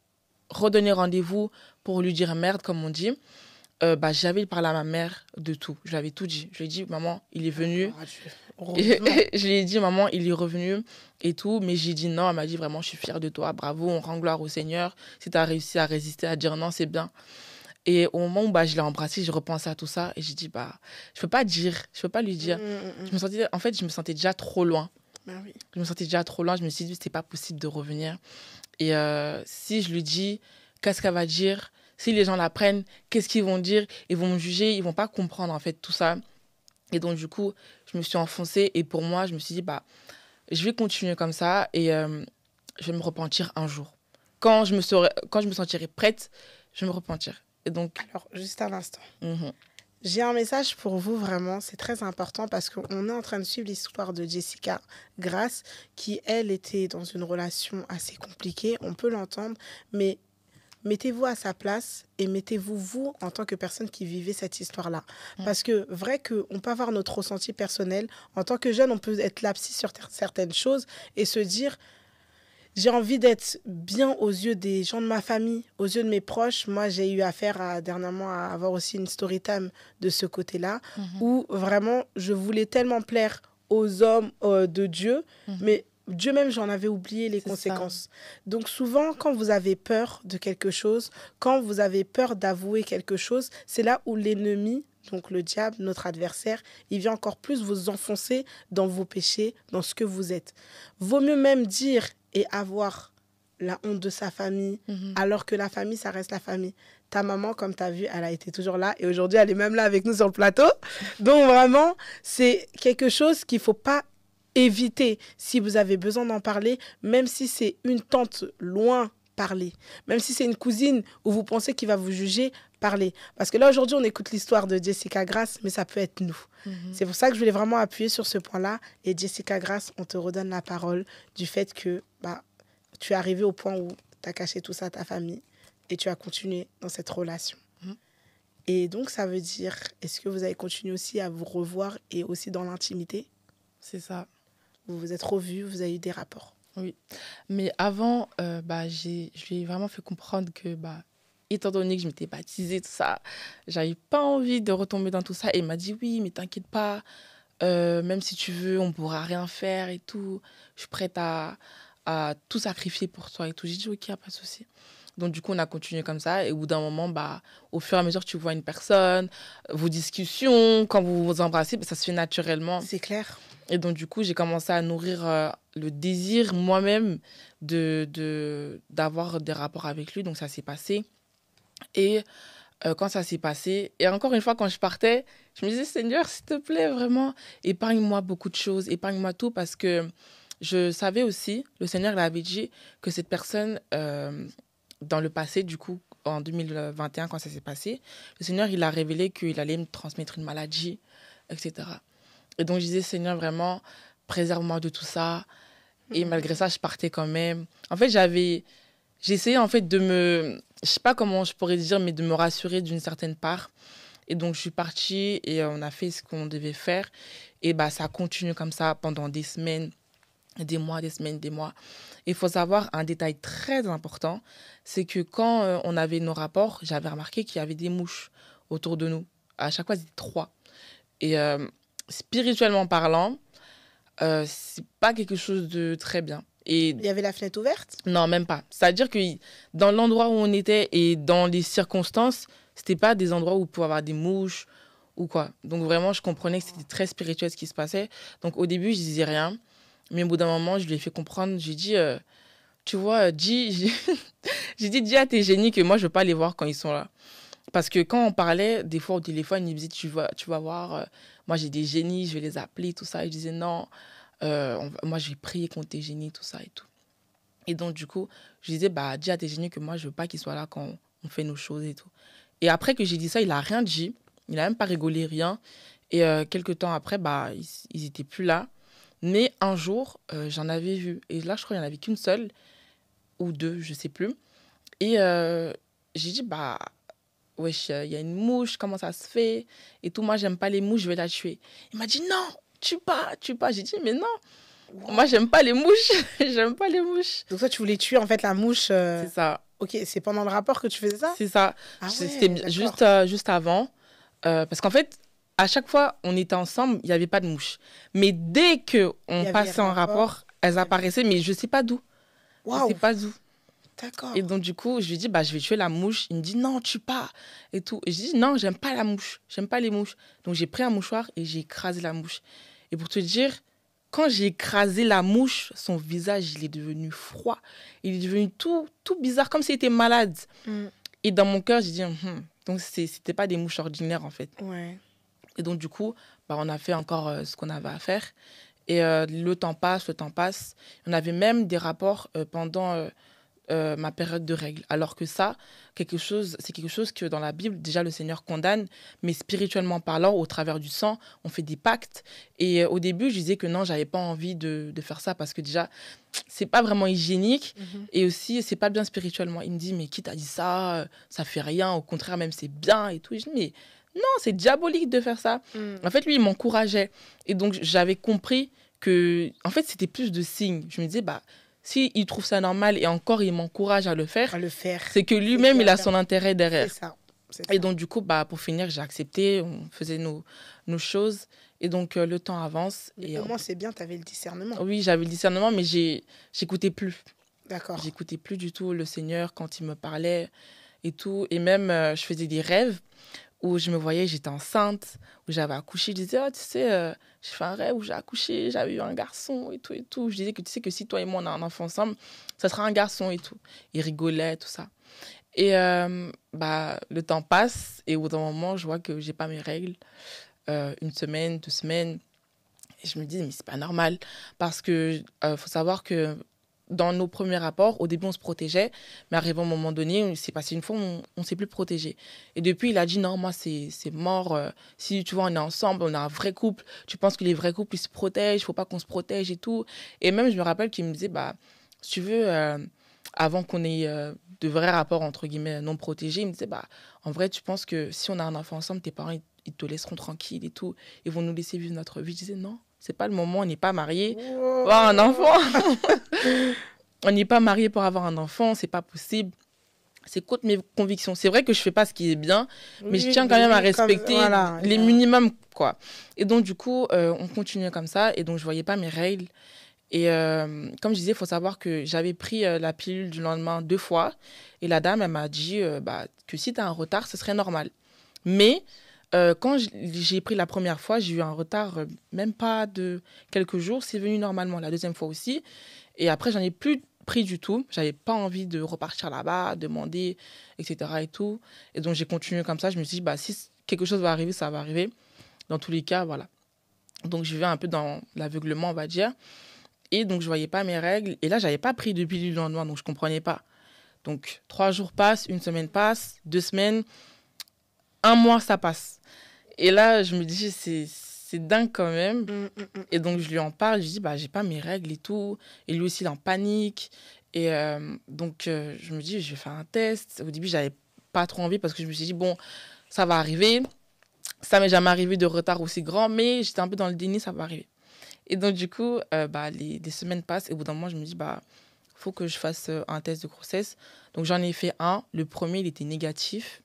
[SPEAKER 2] redonné rendez-vous pour lui dire merde, comme on dit, bah, j'avais parlé à ma mère de tout. Je lui avais tout dit. Je lui ai dit, maman, il est venu. Je lui ai dit, maman, il est revenu et tout. Mais j'ai dit non. Elle m'a dit, vraiment, je suis fière de toi. Bravo, on rend gloire au Seigneur. Si tu as réussi à résister, à dire non, c'est bien. Et au moment où bah, je l'ai embrassé, j'ai repensé à tout ça. Et j'ai dit, bah, je peux pas lui dire. Je me sentais déjà trop loin.
[SPEAKER 1] Oui.
[SPEAKER 2] Je me sentais déjà trop loin. Je me suis dit, c'est pas possible de revenir. Et si je lui dis, qu'est-ce qu'elle va dire? Si les gens l'apprennent, qu'est-ce qu'ils vont dire? Ils vont me juger, ils vont pas comprendre en fait tout ça. Et donc du coup, je me suis enfoncée et pour moi, je me suis dit bah je vais continuer comme ça et je vais me repentir un jour. Quand je me sentirai prête, je vais me repentir. Et donc
[SPEAKER 1] alors juste un instant. J'ai un message pour vous vraiment, c'est très important parce qu'on est en train de suivre l'histoire de Jessica Grâce qui elle était dans une relation assez compliquée, on peut l'entendre, mais mettez-vous à sa place et mettez-vous, vous, en tant que personne qui vivait cette histoire-là. Parce que, vrai qu'on peut avoir notre ressenti personnel. En tant que jeune, on peut être lapsi sur certaines choses et se dire, j'ai envie d'être bien aux yeux des gens de ma famille, aux yeux de mes proches. Moi, j'ai eu affaire dernièrement à avoir aussi une story time de ce côté-là, où vraiment, je voulais tellement plaire aux hommes de Dieu, mais Dieu même, j'en avais oublié les conséquences. Donc souvent, quand vous avez peur de quelque chose, quand vous avez peur d'avouer quelque chose, c'est là où l'ennemi, donc le diable, notre adversaire, il vient encore plus vous enfoncer dans vos péchés, dans ce que vous êtes. Vaut mieux même dire et avoir la honte de sa famille, alors que la famille, ça reste la famille. Ta maman, comme tu as vu, elle a été toujours là et aujourd'hui, elle est même là avec nous sur le plateau. Donc vraiment, c'est quelque chose qu'il ne faut pas éviter. Si vous avez besoin d'en parler, même si c'est une tante loin, parler. Même si c'est une cousine où vous pensez qu'il va vous juger, parler. Parce que là, aujourd'hui, on écoute l'histoire de Jessica Grace, mais ça peut être nous. C'est pour ça que je voulais vraiment appuyer sur ce point-là. Et Jessica Grace, on te redonne la parole du fait que tu es arrivée au point où tu as caché tout ça à ta famille et tu as continué dans cette relation. Et donc, ça veut dire, est-ce que vous avez continué aussi à vous revoir et aussi dans l'intimité?
[SPEAKER 2] C'est ça.
[SPEAKER 1] Vous vous êtes revus, vous avez eu des rapports.
[SPEAKER 2] Oui. Mais avant, je lui ai vraiment fait comprendre que, étant donné que je m'étais baptisée, tout ça, j'avais pas envie de retomber dans tout ça. Et il m'a dit, oui, mais t'inquiète pas, même si tu veux, on pourra rien faire et tout. Je suis prête à tout sacrifier pour toi et tout. J'ai dit, ok, pas de souci. Donc, du coup, on a continué comme ça. Et au bout d'un moment, au fur et à mesure, tu vois une personne, vos discussions, quand vous vous embrassez, ça se fait naturellement.
[SPEAKER 1] C'est clair.
[SPEAKER 2] Et donc, du coup, j'ai commencé à nourrir le désir moi-même d'avoir des rapports avec lui. Donc, ça s'est passé. Et quand ça s'est passé, et encore une fois, quand je partais, je me disais, Seigneur, s'il te plaît, vraiment, épargne-moi beaucoup de choses, épargne-moi tout, parce que je savais aussi, le Seigneur l'avait dit, que cette personne, dans le passé, du coup, en 2021, quand ça s'est passé, le Seigneur, il a révélé qu'il allait me transmettre une maladie, etc. Et donc, je disais, Seigneur, vraiment, préserve-moi de tout ça. Et malgré ça, je partais quand même. En fait, j'essayais en fait je sais pas comment je pourrais dire, mais de me rassurer d'une certaine part. Et donc, je suis partie et on a fait ce qu'on devait faire. Et ça continue comme ça pendant des semaines, des mois, des semaines, des mois. Et il faut savoir un détail très important, c'est que quand on avait nos rapports, j'avais remarqué qu'il y avait des mouches autour de nous. À chaque fois, c'était 3. Et spirituellement parlant, c'est pas quelque chose de très bien. Et
[SPEAKER 1] il y avait la fenêtre ouverte?
[SPEAKER 2] Non, même pas. C'est-à-dire que dans l'endroit où on était et dans les circonstances, c'était pas des endroits où on pouvait avoir des mouches ou quoi. Donc vraiment, je comprenais que c'était très spirituel ce qui se passait. Donc au début, je disais rien. Mais au bout d'un moment, je lui ai fait comprendre. J'ai dit, tu vois, dis dis à tes génies que moi, je veux pas les voir quand ils sont là. Parce que quand on parlait, des fois au téléphone, il me disait, tu vas voir, moi j'ai des génies, je vais les appeler, tout ça. Et je disais, non, moi je vais prier contre tes génies, tout ça et tout. Et donc du coup, je disais, dis à tes génies que moi je veux pas qu'ils soient là quand on fait nos choses et tout. Et après que j'ai dit ça, il a rien dit, il a même pas rigolé, rien. Et quelques temps après, ils étaient plus là. Mais un jour, j'en avais vu. Et là, je crois qu'il n'y en avait qu'une seule, ou 2, je sais plus. Et j'ai dit, wesh, il y a une mouche, comment ça se fait? Et tout, moi, j'aime pas les mouches, je vais la tuer. Il m'a dit, non, tue pas. J'ai dit, mais non, moi, j'aime pas les mouches, j'aime pas les mouches.
[SPEAKER 1] Donc toi, tu voulais tuer, en fait, la mouche.
[SPEAKER 2] C'est ça.
[SPEAKER 1] Ok, c'est pendant le rapport que tu faisais ça?
[SPEAKER 2] C'est ça. C'était juste avant. Parce qu'en fait, à chaque fois, on était ensemble, il n'y avait pas de mouches. Mais dès qu'on passait en rapport, elles apparaissaient, mais je sais pas d'où.
[SPEAKER 1] Wow.
[SPEAKER 2] Je sais pas d'où.
[SPEAKER 1] D'accord.
[SPEAKER 2] Et donc, du coup, je lui dis, je vais tuer la mouche. Il me dit, non, tue pas. Et tout. Et je dis, non, j'aime pas la mouche. J'aime pas les mouches. Donc, j'ai pris un mouchoir et j'ai écrasé la mouche. Et pour te dire, quand j'ai écrasé la mouche, son visage, il est devenu froid. Il est devenu tout bizarre, comme s'il était malade. Et dans mon cœur, j'ai dit, donc, c'était pas des mouches ordinaires, en fait.
[SPEAKER 1] Ouais.
[SPEAKER 2] Et donc, du coup, on a fait encore ce qu'on avait à faire. Et le temps passe. On avait même des rapports pendant ma période de règles. Alors que ça, c'est quelque chose que dans la Bible, déjà, le Seigneur condamne, mais spirituellement parlant, au travers du sang, on fait des pactes. Et au début, je disais que non, j'avais pas envie de faire ça parce que déjà, c'est pas vraiment hygiénique et aussi, c'est pas bien spirituellement. Il me dit, mais qui t'a dit ça? Ça fait rien, au contraire, même c'est bien et tout. Et je dis, mais non, c'est diabolique de faire ça. En fait, lui, il m'encourageait. Et donc, j'avais compris que, en fait, c'était plus de signes. Je me disais, bah, si il trouve ça normal et encore il m'encourage à le faire, c'est que lui-même, il a son intérêt derrière.
[SPEAKER 1] C'est ça.
[SPEAKER 2] Et donc, du coup, bah, pour finir, j'ai accepté, on faisait nos choses. Et donc, le temps avance.
[SPEAKER 1] Mais au moins, c'est bien, tu avais le discernement.
[SPEAKER 2] Oui, j'avais le discernement, mais j'écoutais plus.
[SPEAKER 1] D'accord.
[SPEAKER 2] J'écoutais plus du tout le Seigneur quand il me parlait et tout. Et même, je faisais des rêves où je me voyais, j'étais enceinte, où j'avais accouché. Je disais, oh, tu sais, j'ai fait un rêve où j'ai accouché, j'avais eu un garçon et tout et tout. Je disais que tu sais que si toi et moi on a un enfant ensemble, ça sera un garçon et tout. Il rigolait, tout ça. Et bah, le temps passe et au bout d'un moment, je vois que j'ai pas mes règles. Une semaine, 2 semaines. Et je me dis, mais c'est pas normal. Parce que faut savoir que dans nos premiers rapports, au début, on se protégeait, mais arrivé à un moment donné, c'est passé une fois, on ne s'est plus protégé. Et depuis, il a dit, non, moi, c'est mort. Si, tu vois, on est ensemble, on a un vrai couple, tu penses que les vrais couples, ils se protègent, il ne faut pas qu'on se protège et tout. Et même, je me rappelle qu'il me disait, bah, si tu veux, avant qu'on ait de vrais rapports, entre guillemets, non protégés, il me disait, bah, en vrai, tu penses que si on a un enfant ensemble, tes parents, ils te laisseront tranquille et tout, ils vont nous laisser vivre notre vie. Je disais, non, c'est pas le moment, on n'est pas mariés pour avoir un enfant. On n'est pas mariés pour avoir un enfant, c'est pas possible. C'est contre mes convictions. C'est vrai que je fais pas ce qui est bien, mais je tiens quand même à respecter les minimums, quoi. Et donc, du coup, on continuait comme ça, et donc je voyais pas mes règles. Et comme je disais, il faut savoir que j'avais pris la pilule du lendemain 2 fois, et la dame, elle m'a dit bah, que si tu as un retard, ce serait normal. Mais quand j'ai pris la première fois, j'ai eu un retard même pas de quelques jours. C'est venu normalement la deuxième fois aussi. Et après, j'en ai plus pris du tout. J'avais pas envie de repartir là-bas, demander, etc. et tout. Et donc, j'ai continué comme ça. Je me suis dit, bah, si quelque chose va arriver, ça va arriver. Dans tous les cas, voilà. Donc, je vivais un peu dans l'aveuglement, on va dire. Et donc, je voyais pas mes règles. Et là, j'avais pas pris de pilule du lendemain, donc je comprenais pas. Donc, 3 jours passent, 1 semaine passe, 2 semaines, 1 mois, ça passe. Et là, je me dis, c'est dingue quand même. Et donc, je lui en parle. Je lui dis, bah, j'ai pas mes règles et tout. Et lui aussi, il est en panique. Et donc, je me dis, je vais faire un test. Au début, j'avais pas trop envie parce que je me suis dit, bon, ça va arriver. Ça m'est jamais arrivé de retard aussi grand, mais j'étais un peu dans le déni, ça va arriver. Et donc, du coup, bah, des semaines passent. Et au bout d'un moment, je me dis, bah, faut que je fasse un test de grossesse. Donc, j'en ai fait un. Le premier, il était négatif.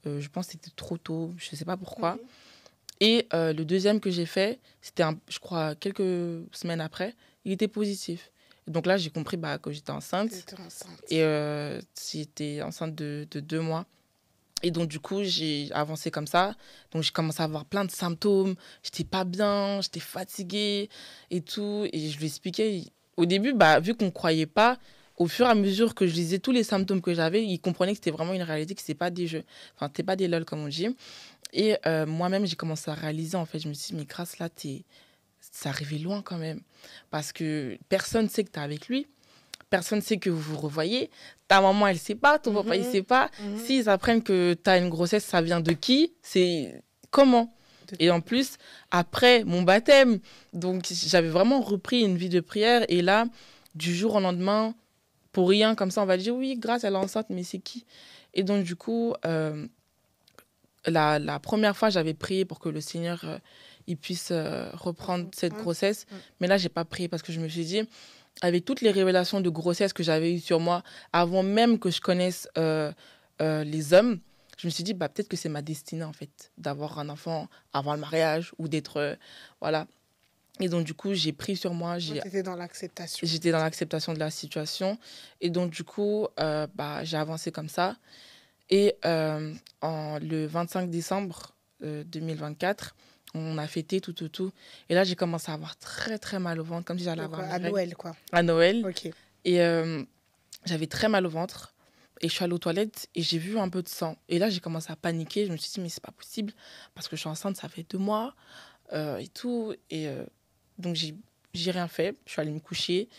[SPEAKER 2] Je pense que c'était trop tôt. Je ne sais pas pourquoi. Et le deuxième que j'ai fait, c'était, je crois, quelques semaines après, il était positif. Et donc là, j'ai compris bah, que j'étais enceinte. Et j'étais enceinte de 2 mois. Et donc, du coup, j'ai avancé comme ça. Donc, j'ai commencé à avoir plein de symptômes. J'étais pas bien, j'étais fatiguée et tout. Et je lui expliquais. Au début, bah, vu qu'on ne croyait pas, au fur et à mesure que je disais tous les symptômes que j'avais, il comprenait que c'était vraiment une réalité, que ce n'était pas des jeux. Enfin, c'était pas des lol, comme on dit. Et moi-même, j'ai commencé à réaliser, en fait, je me suis dit, mais grâce là, c'est arrivé loin quand même. Parce que personne ne sait que tu es avec lui. Personne ne sait que vous vous revoyez. Ta maman, elle ne sait pas. Ton papa, il ne sait pas. S'ils apprennent que tu as une grossesse, ça vient de qui? C'est comment? Et en plus, après mon baptême, donc j'avais vraiment repris une vie de prière. Et là, du jour au lendemain, pour rien, comme ça, on va dire, oui, grâce, elle est enceinte, mais c'est qui? Et donc, du coup, la première fois, j'avais prié pour que le Seigneur il puisse reprendre cette grossesse. Mais là, je n'ai pas prié parce que je me suis dit, avec toutes les révélations de grossesse que j'avais eues sur moi, avant même que je connaisse les hommes, je me suis dit, bah, peut-être que c'est ma destinée, en fait, d'avoir un enfant avant le mariage ou d'être... voilà. Et donc, du coup, j'ai pris sur moi.
[SPEAKER 1] J'étais dans l'acceptation.
[SPEAKER 2] J'étais dans l'acceptation de la situation. Et donc, du coup, bah, j'ai avancé comme ça. Et le 25 décembre 2024, on a fêté tout. Et là, j'ai commencé à avoir très, très mal au ventre, comme si j'allais avoir
[SPEAKER 1] à Noël, quoi.
[SPEAKER 2] À Noël.
[SPEAKER 1] Ok.
[SPEAKER 2] Et j'avais très mal au ventre. Et je suis allée aux toilettes et j'ai vu un peu de sang. Et là, j'ai commencé à paniquer. Je me suis dit, mais c'est pas possible. Parce que je suis enceinte, ça fait 2 mois et tout. Et donc, j'ai rien fait. Je suis allée me coucher.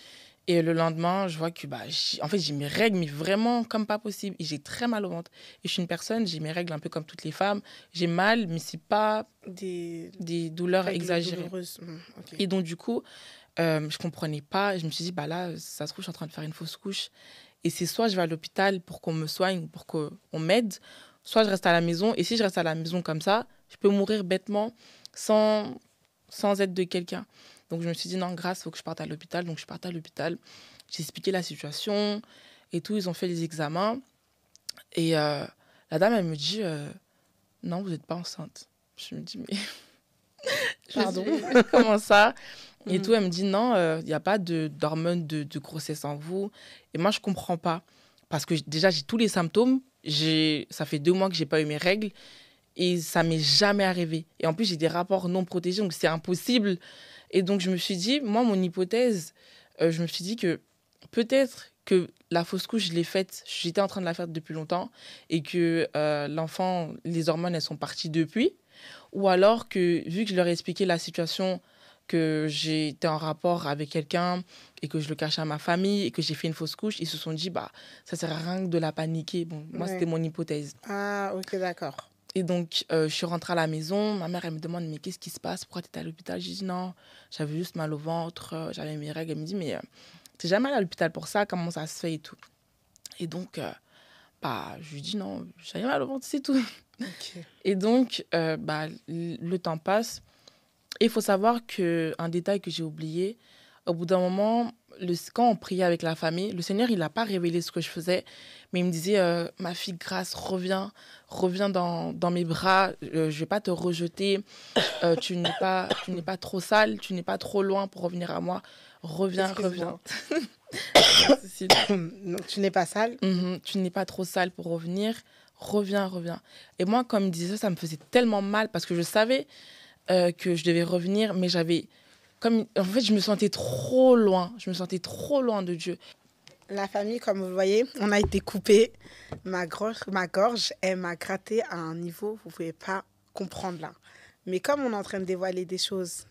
[SPEAKER 2] Et le lendemain, je vois que en fait, j'ai mes règles, mais vraiment comme pas possible. Et j'ai très mal au ventre. Et je suis une personne, j'ai mes règles un peu comme toutes les femmes. J'ai mal, mais c'est pas
[SPEAKER 1] Des
[SPEAKER 2] douleurs
[SPEAKER 1] règles
[SPEAKER 2] exagérées.
[SPEAKER 1] douloureuses. Ok.
[SPEAKER 2] Et donc, du coup, je comprenais pas. Je me suis dit, là, ça se trouve, je suis en train de faire une fausse couche. Et c'est soit je vais à l'hôpital pour qu'on me soigne ou pour qu'on m'aide, soit je reste à la maison. Et si je reste à la maison comme ça, je peux mourir bêtement sans aide de quelqu'un. Donc, je me suis dit, non, grâce, il faut que je parte à l'hôpital. Donc, je suis partie à l'hôpital. J'ai expliqué la situation et tout. Ils ont fait les examens. Et la dame, elle me dit, non, vous n'êtes pas enceinte. Je me dis, mais...
[SPEAKER 1] Pardon.
[SPEAKER 2] Comment ça? Et tout, elle me dit, non, il n'y a pas d'hormones de grossesse en vous. Et moi, je ne comprends pas. Parce que déjà, j'ai tous les symptômes. Ça fait 2 mois que je n'ai pas eu mes règles. Et ça ne m'est jamais arrivé. Et en plus, j'ai des rapports non protégés, donc c'est impossible. Et donc, je me suis dit, moi, mon hypothèse, je me suis dit que peut-être que la fausse couche, je l'ai faite, j'étais en train de la faire depuis longtemps, et que l'enfant, les hormones, elles sont parties depuis. Ou alors que, vu que je leur ai expliqué la situation, que j'étais en rapport avec quelqu'un et que je le cachais à ma famille et que j'ai fait une fausse couche, ils se sont dit, ça sert à rien de la paniquer. Bon, moi, c'était mon hypothèse.
[SPEAKER 1] Ah, ok, d'accord.
[SPEAKER 2] Et donc, je suis rentrée à la maison. Ma mère, elle me demande, mais qu'est-ce qui se passe? Pourquoi tu étais à l'hôpital? J'ai dit, non, j'avais juste mal au ventre, j'avais mes règles. Elle me dit, mais t'es jamais allée à l'hôpital pour ça? Comment ça se fait et tout? Et donc, je lui dis, non, j'avais mal au ventre, c'est tout.
[SPEAKER 1] Okay.
[SPEAKER 2] Et donc, le temps passe. Et il faut savoir qu'un détail que j'ai oublié, au bout d'un moment, quand on priait avec la famille, le Seigneur, il n'a pas révélé ce que je faisais, mais il me disait, ma fille Grâce, reviens dans mes bras, je ne vais pas te rejeter, tu n'es pas trop sale, tu n'es pas trop loin pour revenir à moi, reviens.
[SPEAKER 1] Donc, tu n'es pas sale?
[SPEAKER 2] Tu n'es pas trop sale pour revenir, reviens. Et moi, comme il disait ça me faisait tellement mal parce que je savais que je devais revenir, mais en fait, je me sentais trop loin de Dieu.
[SPEAKER 1] La famille, comme vous le voyez, on a été coupé. Ma gorge, elle m'a gratté à un niveau, vous ne pouvez pas comprendre là. Mais comme on est en train de dévoiler des choses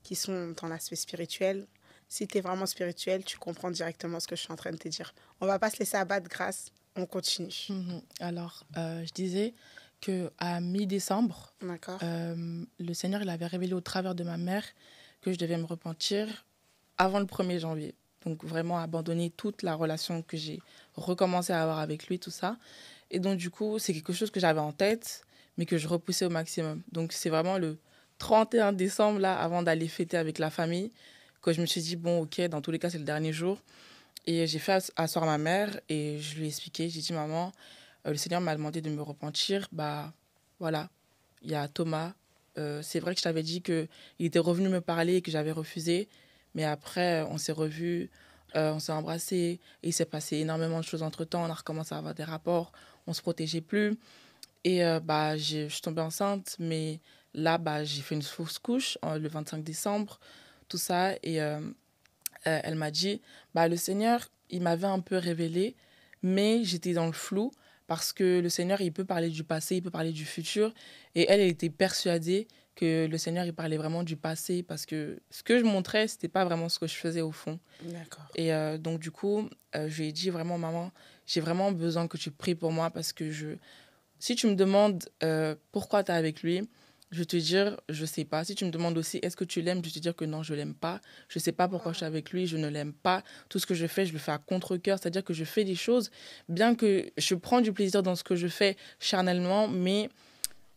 [SPEAKER 1] qui sont dans l'aspect spirituel, si tu es vraiment spirituel, tu comprends directement ce que je suis en train de te dire. On ne va pas se laisser abattre, Grâce, on continue.
[SPEAKER 2] Alors, je disais qu'à mi-décembre, le Seigneur il avait révélé au travers de ma mère que je devais me repentir avant le 1er janvier. Donc, vraiment abandonner toute la relation que j'ai recommencé à avoir avec lui, tout ça. Et donc, du coup, c'est quelque chose que j'avais en tête, mais que je repoussais au maximum. Donc, c'est vraiment le 31 décembre, là, avant d'aller fêter avec la famille, que je me suis dit, bon, ok, dans tous les cas, c'est le dernier jour. Et j'ai fait asseoir ma mère et je lui ai expliqué. J'ai dit, maman, le Seigneur m'a demandé de me repentir. Voilà, il y a Thomas. C'est vrai que je t'avais dit qu'il était revenu me parler et que j'avais refusé. Mais après, on s'est revus, on s'est embrassés. Et il s'est passé énormément de choses entre-temps. On a recommencé à avoir des rapports. On ne se protégeait plus. Et je suis tombée enceinte. Mais là, j'ai fait une fausse couche le 25 décembre. Tout ça. Et elle m'a dit, le Seigneur, il m'avait un peu révélé. Mais j'étais dans le flou. Parce que le Seigneur, il peut parler du passé, il peut parler du futur. Et elle était persuadée que le Seigneur, il parlait vraiment du passé. Parce que ce que je montrais, ce n'était pas vraiment ce que je faisais au fond.
[SPEAKER 1] D'accord.
[SPEAKER 2] Et donc, du coup, je lui ai dit vraiment, maman, j'ai vraiment besoin que tu pries pour moi. Parce que si tu me demandes pourquoi tu es avec lui, je vais te dire, je ne sais pas. Si tu me demandes aussi, est-ce que tu l'aimes, je vais te dire que non, je ne l'aime pas. Je ne sais pas pourquoi je suis avec lui, je ne l'aime pas. Tout ce que je le fais à contre-cœur. C'est-à-dire que je fais des choses, bien que je prends du plaisir dans ce que je fais charnellement, mais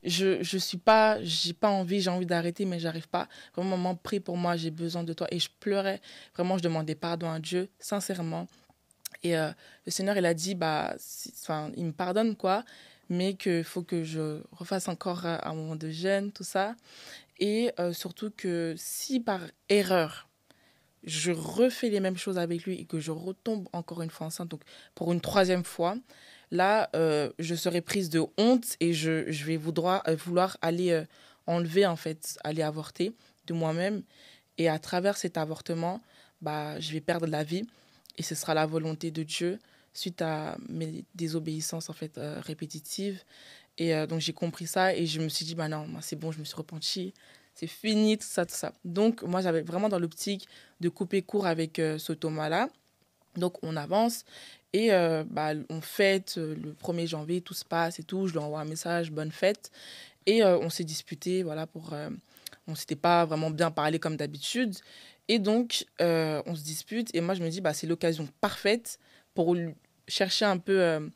[SPEAKER 2] j'ai pas envie, j'ai envie d'arrêter, mais j'arrive pas. Vraiment, maman, prie pour moi, j'ai besoin de toi. Et je pleurais. Vraiment, je demandais pardon à Dieu, sincèrement. Et le Seigneur, il a dit, il me pardonne, quoi, mais qu'il faut que je refasse encore un moment de jeûne, tout ça. Et surtout que si par erreur, je refais les mêmes choses avec lui et que je retombe encore une fois enceinte, donc pour une 3e fois, là, je serai prise de honte et je vais vouloir aller enlever, en fait, aller avorter de moi-même. Et à travers cet avortement, je vais perdre la vie. Et ce sera la volonté de Dieu suite à mes désobéissances en fait, répétitives. Et donc, j'ai compris ça et je me suis dit, non, c'est bon, je me suis repentie. c'est fini, tout ça, tout ça. Donc, moi, j'avais vraiment dans l'optique de couper court avec ce Thomas-là. Donc, on avance et on fête le 1er janvier, tout se passe et tout. Je lui envoie un message, bonne fête. Et on s'est disputé, voilà, on ne s'était pas vraiment bien parlé comme d'habitude. Et donc, on se dispute. Et moi, je me dis, c'est l'occasion parfaite pour chercher un peu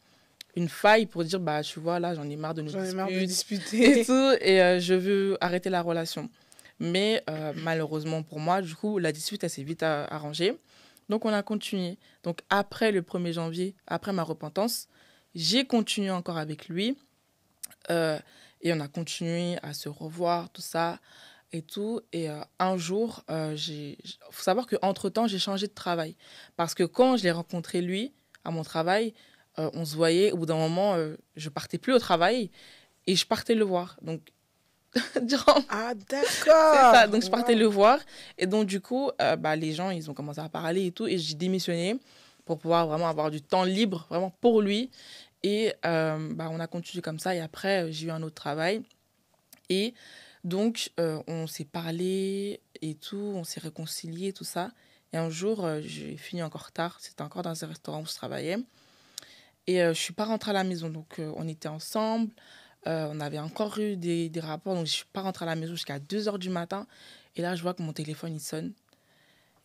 [SPEAKER 2] une faille pour dire, tu vois, là, j'en ai marre de nous
[SPEAKER 1] disputer.
[SPEAKER 2] Et tout. Et je veux arrêter la relation. Mais malheureusement pour moi, du coup, la dispute, elle s'est vite arrangée. Donc, on a continué. Donc, après le 1er janvier, après ma repentance, j'ai continué encore avec lui. Et on a continué à se revoir, tout ça et tout. Et un jour, faut savoir qu'entre-temps, j'ai changé de travail. Parce que quand je l'ai rencontré, lui, à mon travail, on se voyait. Au bout d'un moment, je partais plus au travail et je partais le voir. Donc,
[SPEAKER 1] Ah, d'accord.
[SPEAKER 2] C'est ça. Donc, je partais le voir. Et donc, du coup, les gens, ils ont commencé à parler et tout. Et j'ai démissionné pour pouvoir vraiment avoir du temps libre, vraiment pour lui. Et on a continué comme ça. Et après, j'ai eu un autre travail. Et donc, on s'est parlé et tout. On s'est réconcilié, tout ça. Et un jour, j'ai fini encore tard. C'était encore dans un restaurant où je travaillais. Et je ne suis pas rentrée à la maison. Donc, on était ensemble. On avait encore eu des rapports. Donc, je ne suis pas rentrée à la maison jusqu'à 2h du matin. Et là, je vois que mon téléphone, il sonne.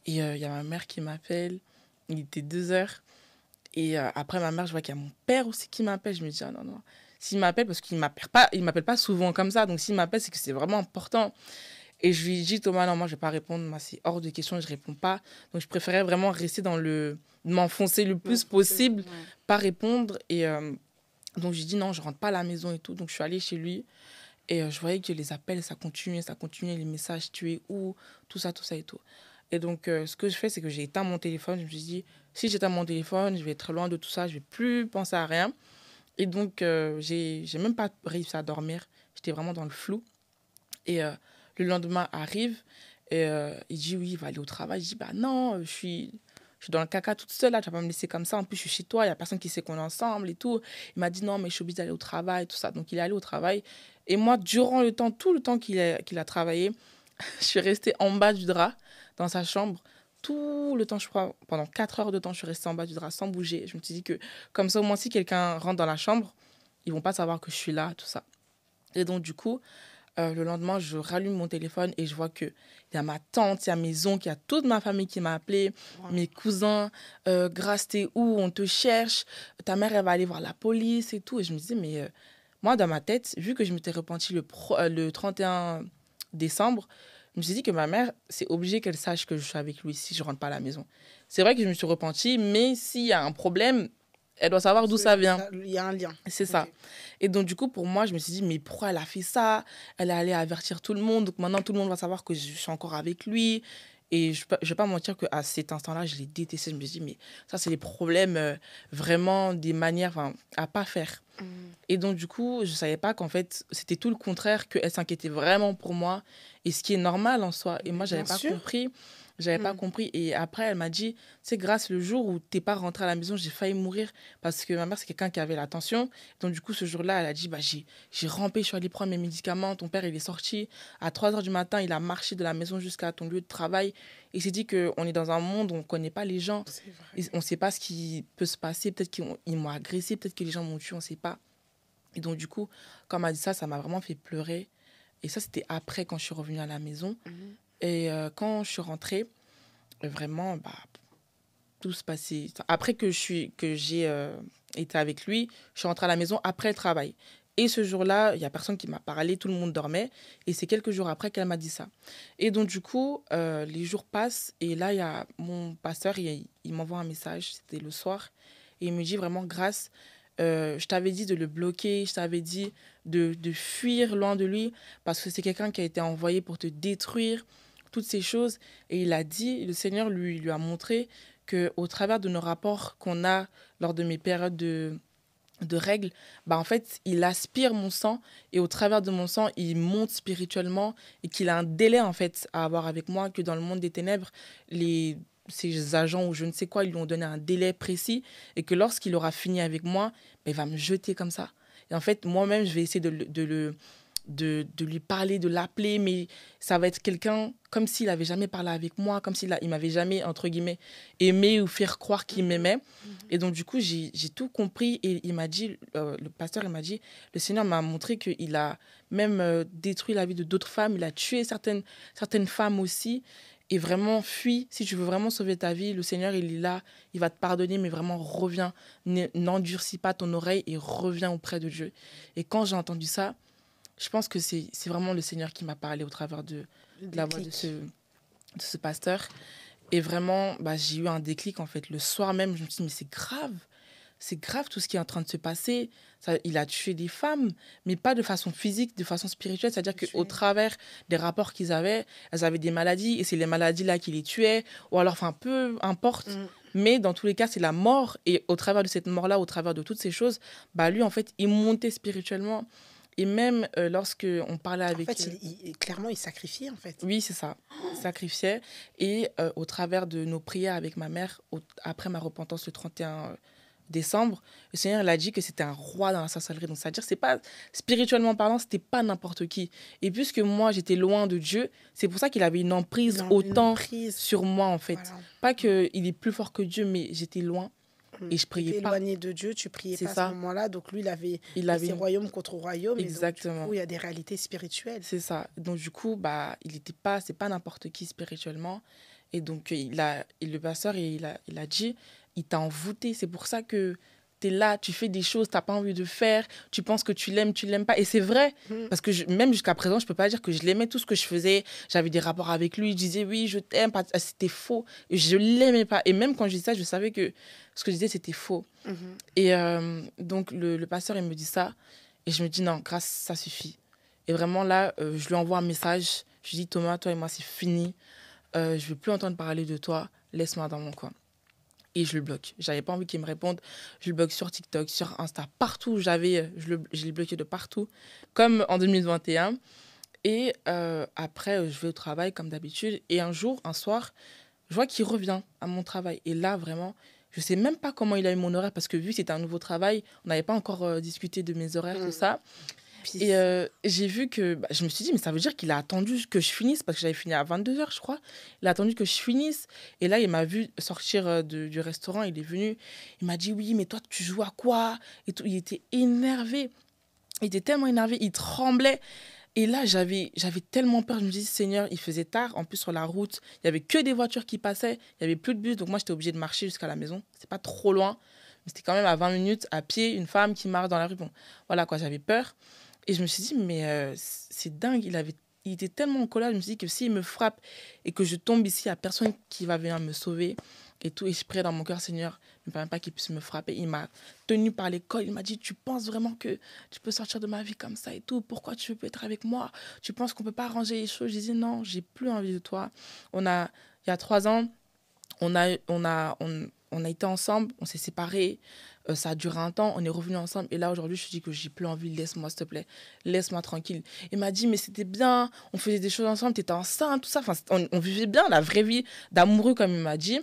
[SPEAKER 2] Et il y a ma mère qui m'appelle. Il était 2h. Et après ma mère, je vois qu'il y a mon père aussi qui m'appelle. Je me dis, ah non, non. S'il m'appelle, parce qu'il ne m'appelle pas souvent comme ça. Donc, s'il m'appelle, c'est que c'est vraiment important. Et je lui dis, Thomas, non, moi, je ne vais pas répondre. Moi, c'est hors de question, je ne réponds pas. Donc, je préférais vraiment rester m'enfoncer le plus possible, pas répondre. Et donc, je lui dis, non, je ne rentre pas à la maison et tout. Donc, je suis allée chez lui. Et je voyais que les appels, ça continuait. Les messages, tu es où, tout ça et tout. Et donc, ce que je fais, c'est que j'ai éteint mon téléphone. Je me suis dit, si j'éteins mon téléphone, je vais être loin de tout ça, je ne vais plus penser à rien. Et donc, j'ai même pas réussi à dormir. J'étais vraiment dans le flou. Et le lendemain arrive, et il dit, oui, il va aller au travail. Je dis, non, je suis dans le caca toute seule, là, tu vas pas me laisser comme ça. En plus, je suis chez toi, il n'y a personne qui sait qu'on est ensemble et tout. Il m'a dit, non, mais je suis obligée d'aller au travail, tout ça. Donc, il est allé au travail. Et moi, durant tout le temps qu'il a travaillé, je suis restée en bas du drap, dans sa chambre. Tout le temps, je crois, pendant 4 heures de temps, je suis restée en bas du drap sans bouger. Je me suis dit que, comme ça, au moins, si quelqu'un rentre dans la chambre, ils vont pas savoir que je suis là, tout ça. Et donc, du coup, le lendemain, je rallume mon téléphone et je vois qu'il y a ma tante, il y a mes oncles, il y a toute ma famille qui m'a appelé, mes cousins. Grâce, t'es où? On te cherche. Ta mère, elle va aller voir la police et tout. Et je me disais, mais moi, dans ma tête, vu que je m'étais repentie le 31 décembre, je me suis dit que ma mère, c'est obligé qu'elle sache que je suis avec lui si je rentre pas à la maison. C'est vrai que je me suis repentie, mais s'il y a un problème, elle doit savoir d'où ça vient.
[SPEAKER 1] Il y a un lien.
[SPEAKER 2] C'est ça. Et donc, du coup, pour moi, je me suis dit, mais pourquoi elle a fait ça? Elle est allée avertir tout le monde. Donc, maintenant, tout le monde va savoir que je suis encore avec lui. Et je ne vais pas mentir qu'à cet instant-là, je l'ai détesté. Je me suis dit, mais ça, c'est des problèmes, vraiment des manières à pas faire. Et donc, du coup, je ne savais pas qu'en fait, c'était tout le contraire, qu'elle s'inquiétait vraiment pour moi. Et ce qui est normal en soi. Et moi, je n'avais pas compris. J'avais pas compris. Et après, elle m'a dit, c'est grâce le jour où t'es pas rentrée à la maison, j'ai failli mourir parce que ma mère, c'est quelqu'un qui avait la tension. Donc, du coup, ce jour-là, elle a dit, j'ai rampé, je suis allée prendre mes médicaments. Ton père, il est sorti à 3h du matin. Il a marché de la maison jusqu'à ton lieu de travail. Et il s'est dit qu'on est dans un monde où on connaît pas les gens. On sait pas ce qui peut se passer. Peut-être qu'ils m'ont agressé, peut-être que les gens m'ont tué, on sait pas. Et donc, du coup, quand elle m'a dit ça, ça m'a vraiment fait pleurer. Et ça, c'était après, quand je suis revenue à la maison. Et quand je suis rentrée, vraiment, tout se passait. Après que j'ai été avec lui, je suis rentrée à la maison après le travail. Et ce jour-là, il n'y a personne qui m'a parlé, tout le monde dormait. Et c'est quelques jours après qu'elle m'a dit ça. Et donc, du coup, les jours passent. Et là, il y a mon pasteur, il m'envoie un message, c'était le soir. Et il me dit vraiment, Grâce, je t'avais dit de le bloquer, je t'avais dit de fuir loin de lui, parce que c'est quelqu'un qui a été envoyé pour te détruire, toutes ces choses. Et il a dit, le Seigneur lui a montré qu'au travers de nos rapports qu'on a lors de mes périodes de règles, en fait, il aspire mon sang et au travers de mon sang, il monte spirituellement et qu'il a un délai en fait à avoir avec moi, que dans le monde des ténèbres, ces agents ou je ne sais quoi, ils lui ont donné un délai précis et que lorsqu'il aura fini avec moi, il va me jeter comme ça. Et en fait, moi-même, je vais essayer de de lui parler, de l'appeler, mais ça va être quelqu'un comme s'il n'avait jamais parlé avec moi, comme s'il il m'avait jamais, entre guillemets, aimé ou faire croire qu'il m'aimait. Et donc, du coup, j'ai tout compris. Et il m'a dit, le pasteur, il m'a dit, le Seigneur m'a montré qu'il a même détruit la vie de d'autres femmes, il a tué certaines femmes aussi. Et vraiment, fuis. Si tu veux vraiment sauver ta vie, le Seigneur, il est là, il va te pardonner, mais vraiment, reviens. N'endurcis pas ton oreille et reviens auprès de Dieu. Et quand j'ai entendu ça, je pense que c'est vraiment le Seigneur qui m'a parlé au travers de la voix de ce pasteur. Et vraiment, j'ai eu un déclic, en fait. Le soir même, je me suis dit, mais c'est grave tout ce qui est en train de se passer. Il a tué des femmes, mais pas de façon physique, de façon spirituelle. C'est-à-dire qu'au travers des rapports qu'ils avaient, elles avaient des maladies, et c'est les maladies-là qui les tuaient, ou alors, enfin, peu importe. Mais dans tous les cas, c'est la mort. Et au travers de cette mort-là, au travers de toutes ces choses, lui, en fait, il montait spirituellement. Et même lorsque on parlait avec...
[SPEAKER 1] En fait, clairement, il sacrifiait, en fait.
[SPEAKER 2] Oui, c'est ça. Il sacrifiait. Et au travers de nos prières avec ma mère, après ma repentance le 31 décembre, le Seigneur il a dit que c'était un roi dans la sorcellerie. Donc, c'est-à-dire, c'est pas, spirituellement parlant, c'était pas n'importe qui. Et puisque moi, j'étais loin de Dieu, c'est pour ça qu'il avait une emprise sur moi, en fait. Voilà. Pas qu'il est plus fort que Dieu, mais j'étais loin. Et je priais pas.
[SPEAKER 1] Éloigné de Dieu, tu priais pas à ce moment-là. Donc lui, il avait ses royaumes contre royaumes.
[SPEAKER 2] Exactement.
[SPEAKER 1] Et donc, du coup, il y a des réalités spirituelles.
[SPEAKER 2] C'est ça. Donc du coup, c'est pas n'importe qui spirituellement. Et donc le pasteur, il a dit, il t'a envoûté. C'est pour ça que t'es là, tu fais des choses, t'as pas envie de faire, tu penses que tu l'aimes pas. Et c'est vrai, parce que même jusqu'à présent, je peux pas dire que je l'aimais, tout ce que je faisais. J'avais des rapports avec lui, je disais oui, je t'aime, c'était faux. Je l'aimais pas. Et même quand je disais ça, je savais que ce que je disais, c'était faux. Et donc, le pasteur, il me dit ça. Et je me dis non, grâce, ça suffit. Et vraiment, là, je lui envoie un message. Je lui dis, Thomas, toi et moi, c'est fini. Je veux plus entendre parler de toi. Laisse-moi dans mon coin. Et je le bloque. J'avais pas envie qu'il me réponde. Je le bloque sur TikTok, sur Insta, partout où j'avais, je l'ai bloqué de partout, comme en 2021. Et après, je vais au travail comme d'habitude. Et un soir, je vois qu'il revient à mon travail. Et là, vraiment, je sais même pas comment il a eu mon horaire parce que vu que c'était un nouveau travail, on n'avait pas encore discuté de mes horaires, tout ça. Et j'ai vu que... je me suis dit, mais ça veut dire qu'il a attendu que je finisse, parce que j'avais fini à 22h, je crois. Il a attendu que je finisse. Et là, il m'a vu sortir du restaurant. Il est venu. Il m'a dit, oui, mais toi, tu joues à quoi et tout. Il était énervé. Il était tellement énervé. Il tremblait. Et là, j'avais tellement peur. Je me dis, Seigneur, il faisait tard. En plus, sur la route, il n'y avait que des voitures qui passaient. Il n'y avait plus de bus. Donc moi, j'étais obligée de marcher jusqu'à la maison. C'était pas trop loin. Mais c'était quand même à 20 minutes à pied, une femme qui marche dans la rue. Bon, voilà quoi, j'avais peur. Et je me suis dit, mais c'est dingue, il était tellement en colère, je me suis dit que s'il me frappe et que je tombe ici, il n'y a personne qui va venir me sauver et tout. Et je prie dans mon cœur, Seigneur, ne me permets pas qu'il puisse me frapper. Il m'a tenu par le col, il m'a dit, tu penses vraiment que tu peux sortir de ma vie comme ça et tout? Pourquoi tu veux être avec moi? Tu penses qu'on ne peut pas arranger les choses? Je dis, non, j'ai plus envie de toi. Il y a 3 ans, on a été ensemble, on s'est séparés. Ça a duré un temps, on est revenus ensemble. Et là, aujourd'hui, je me dis que j'ai plus envie. Laisse-moi, s'il te plaît. Laisse-moi tranquille. Il m'a dit, mais c'était bien. On faisait des choses ensemble. T'étais enceinte, tout ça. Enfin, on vivait bien la vraie vie d'amoureux, comme il m'a dit.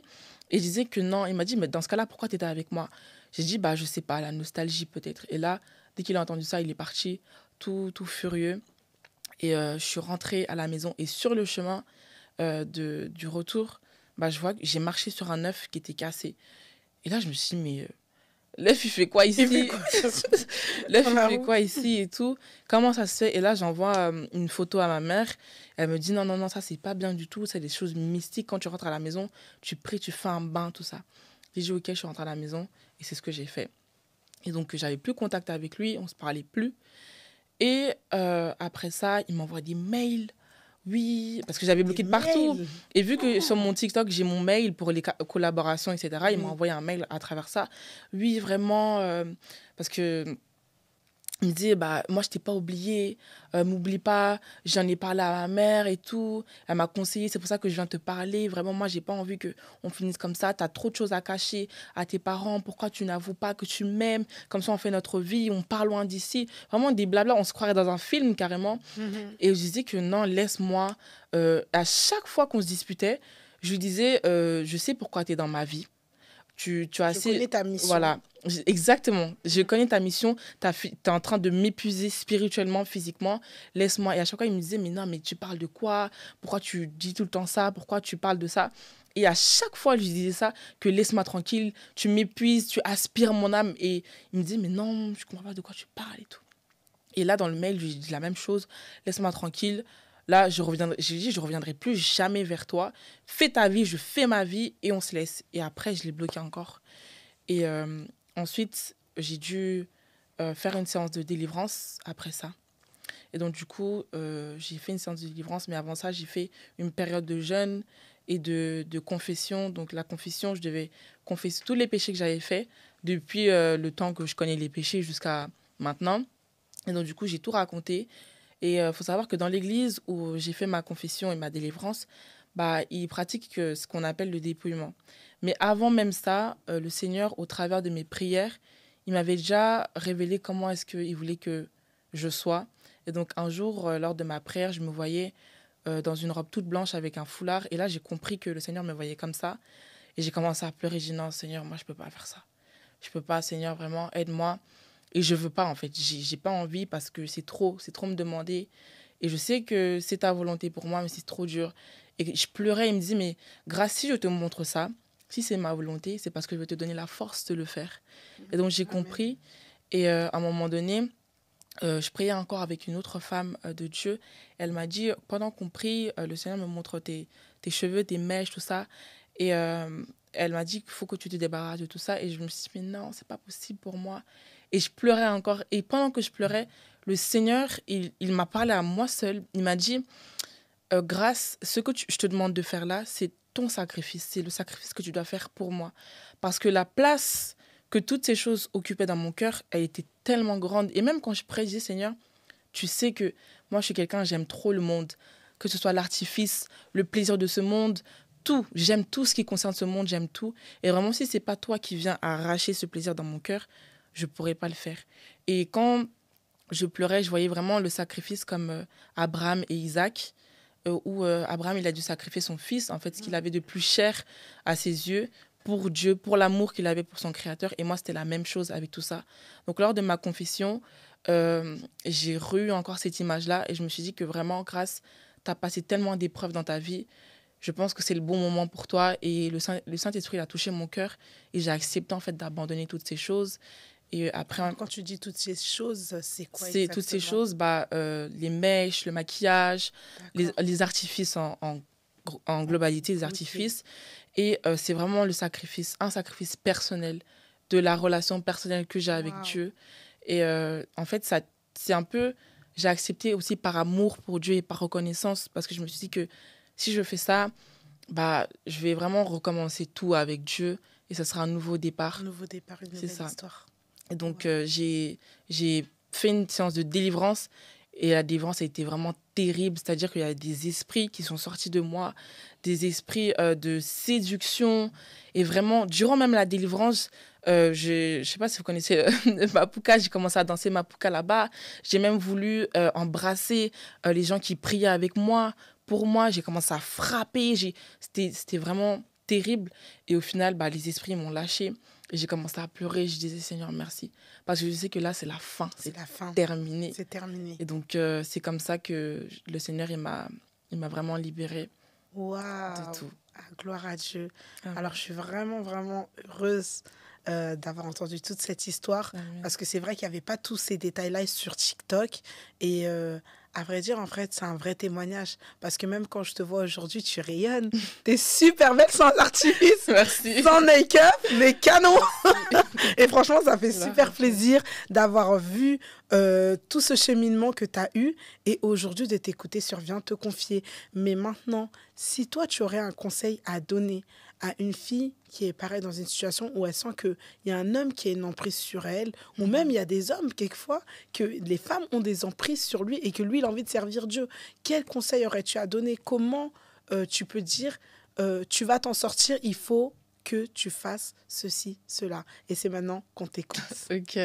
[SPEAKER 2] Et je disais que non. Il m'a dit, mais dans ce cas-là, pourquoi t'étais avec moi? J'ai dit, je sais pas, la nostalgie peut-être. Et là, dès qu'il a entendu ça, il est parti tout furieux. Et je suis rentrée à la maison. Et sur le chemin du retour, je vois que j'ai marché sur un œuf qui était cassé. Et là, je me suis dit, mais... l'œuf, il fait quoi ici? L'œuf, il fait quoi ici et tout? Comment ça se fait? Et là, j'envoie une photo à ma mère. Elle me dit, non, ça, c'est pas bien du tout. C'est des choses mystiques. Quand tu rentres à la maison, tu pries, tu fais un bain, tout ça. J'ai dit, ok, je suis rentrée à la maison. Et c'est ce que j'ai fait. Et donc, j'avais plus contact avec lui. On se parlait plus. Et après ça, il m'envoie des mails. Oui, parce que j'avais bloqué de partout. Et vu que sur mon TikTok, j'ai mon mail pour les collaborations, etc., il m'a envoyé un mail à travers ça. Oui, vraiment, parce que il me dit, moi, je t'ai pas oublié, m'oublie pas, j'en ai parlé à ma mère et tout, elle m'a conseillé, c'est pour ça que je viens te parler. Vraiment, moi, j'ai pas envie qu'on finisse comme ça, t'as trop de choses à cacher à tes parents, pourquoi tu n'avoues pas que tu m'aimes, comme ça on fait notre vie, on part loin d'ici. Vraiment des blabla, on se croirait dans un film carrément. Et je disais que non, laisse-moi. À chaque fois qu'on se disputait, je lui disais, je sais pourquoi t'es dans ma vie. tu as assez...
[SPEAKER 1] connais ta mission.
[SPEAKER 2] Voilà, exactement. Je connais ta mission. Tu es en train de m'épuiser spirituellement, physiquement. Laisse-moi. Et à chaque fois, il me disait, mais non, mais tu parles de quoi? Pourquoi tu dis tout le temps ça? Pourquoi tu parles de ça? Et à chaque fois, je lui disais ça, que laisse-moi tranquille, tu m'épuises, tu aspires mon âme. Et il me disait, mais non, je ne comprends pas de quoi tu parles et tout. Et là, dans le mail, je lui dis la même chose, laisse-moi tranquille. Là, j'ai dit, je reviendrai plus jamais vers toi. Fais ta vie, je fais ma vie et on se laisse. Et après, je l'ai bloqué encore. Et ensuite, j'ai dû faire une séance de délivrance après ça. Et donc, du coup, j'ai fait une séance de délivrance. Mais avant ça, j'ai fait une période de jeûne et de confession. Donc, la confession, je devais confesser tous les péchés que j'avais faits depuis le temps que je connais les péchés jusqu'à maintenant. Et donc, du coup, j'ai tout raconté. Et il faut savoir que dans l'église où j'ai fait ma confession et ma délivrance, bah, ils pratiquent ce qu'on appelle le dépouillement. Mais avant même ça, le Seigneur, au travers de mes prières, il m'avait déjà révélé comment est-ce qu'il voulait que je sois. Et donc, un jour, lors de ma prière, je me voyais dans une robe toute blanche avec un foulard. Et là, j'ai compris que le Seigneur me voyait comme ça. Et j'ai commencé à pleurer. J'ai dit non, Seigneur, moi, je ne peux pas faire ça. Je ne peux pas, Seigneur, vraiment, aide-moi. Et je ne veux pas, en fait. J'ai pas envie parce que c'est trop me demander. Et je sais que c'est ta volonté pour moi, mais c'est trop dur. Et je pleurais. Il me dit, mais grâce, si je te montre ça, si c'est ma volonté, c'est parce que je vais te donner la force de le faire. Et donc, j'ai compris. Et à un moment donné, je priais encore avec une autre femme de Dieu. Elle m'a dit, pendant qu'on prie, le Seigneur me montre tes cheveux, tes mèches, tout ça. Et elle m'a dit qu'il faut que tu te débarrasses de tout ça. Et je me suis dit, mais non, c'est pas possible pour moi. Et je pleurais encore. Et pendant que je pleurais, le Seigneur, il m'a parlé à moi seule. Il m'a dit, grâce, ce que je te demande de faire là, c'est ton sacrifice. C'est le sacrifice que tu dois faire pour moi. Parce que la place que toutes ces choses occupaient dans mon cœur, elle était tellement grande. Et même quand je priais, je disais, Seigneur, tu sais que moi, je suis quelqu'un, j'aime trop le monde. Que ce soit l'artifice, le plaisir de ce monde, tout. J'aime tout ce qui concerne ce monde, j'aime tout. Et vraiment, si ce n'est pas toi qui viens arracher ce plaisir dans mon cœur, je ne pourrais pas le faire. Et quand je pleurais, je voyais vraiment le sacrifice comme Abraham et Isaac, où Abraham, il a dû sacrifier son fils, en fait, ce qu'il avait de plus cher à ses yeux, pour Dieu, pour l'amour qu'il avait pour son Créateur. Et moi, c'était la même chose avec tout ça. Donc, lors de ma confession, j'ai eu encore cette image-là et je me suis dit que vraiment, grâce, tu as passé tellement d'épreuves dans ta vie, je pense que c'est le bon moment pour toi. Et le Saint-Esprit a touché mon cœur et j'ai accepté en fait d'abandonner toutes ces choses. Et après,
[SPEAKER 1] quand tu dis toutes ces choses, c'est quoi
[SPEAKER 2] exactement? Toutes ces choses, les mèches, le maquillage, les artifices en globalité, les artifices. Et c'est vraiment un sacrifice personnel, de la relation personnelle que j'ai avec Dieu. Et en fait, c'est un peu, j'ai accepté aussi par amour pour Dieu et par reconnaissance, parce que je me suis dit que si je fais ça, je vais vraiment recommencer tout avec Dieu et ce sera un nouveau départ.
[SPEAKER 1] Un nouveau départ, une nouvelle histoire.
[SPEAKER 2] Et donc, j'ai fait une séance de délivrance. Et la délivrance a été vraiment terrible. C'est-à-dire qu'il y a des esprits qui sont sortis de moi, des esprits de séduction. Et vraiment, durant même la délivrance, je ne sais pas si vous connaissez Mapuka, j'ai commencé à danser Mapuka là-bas. J'ai même voulu embrasser les gens qui priaient avec moi. Pour moi, j'ai commencé à frapper. C'était vraiment terrible. Et au final, les esprits m'ont lâché. Et j'ai commencé à pleurer. Je disais, Seigneur, merci. Parce que je sais que là, c'est la fin.
[SPEAKER 1] C'est la fin.
[SPEAKER 2] Terminé.
[SPEAKER 1] C'est terminé.
[SPEAKER 2] Et donc, c'est comme ça que le Seigneur, il m'a vraiment libérée.
[SPEAKER 1] Waouh.
[SPEAKER 2] De tout.
[SPEAKER 1] Gloire à Dieu. Alors, je suis vraiment, vraiment heureuse d'avoir entendu toute cette histoire. Parce que c'est vrai qu'il n'y avait pas tous ces détails-là sur TikTok. Et à vrai dire, en fait, c'est un vrai témoignage. Parce que même quand je te vois aujourd'hui, tu rayonnes. T'es super belle sans artifice.
[SPEAKER 2] Merci.
[SPEAKER 1] Sans make-up, mais canon. Et franchement, ça fait super plaisir d'avoir vu tout ce cheminement que tu as eu. Et aujourd'hui, de t'écouter sur Viens te confier. Mais maintenant, si toi, tu aurais un conseil à donner à une fille qui est pareil dans une situation où elle sent qu'il y a un homme qui a une emprise sur elle, ou même il y a des hommes, quelquefois, que les femmes ont des emprises sur lui et que lui, il a envie de servir Dieu. Quel conseil aurais-tu à donner? Comment tu peux dire, tu vas t'en sortir, il faut que tu fasses ceci, cela. Et c'est maintenant qu'on t'écoute.
[SPEAKER 2] Ok.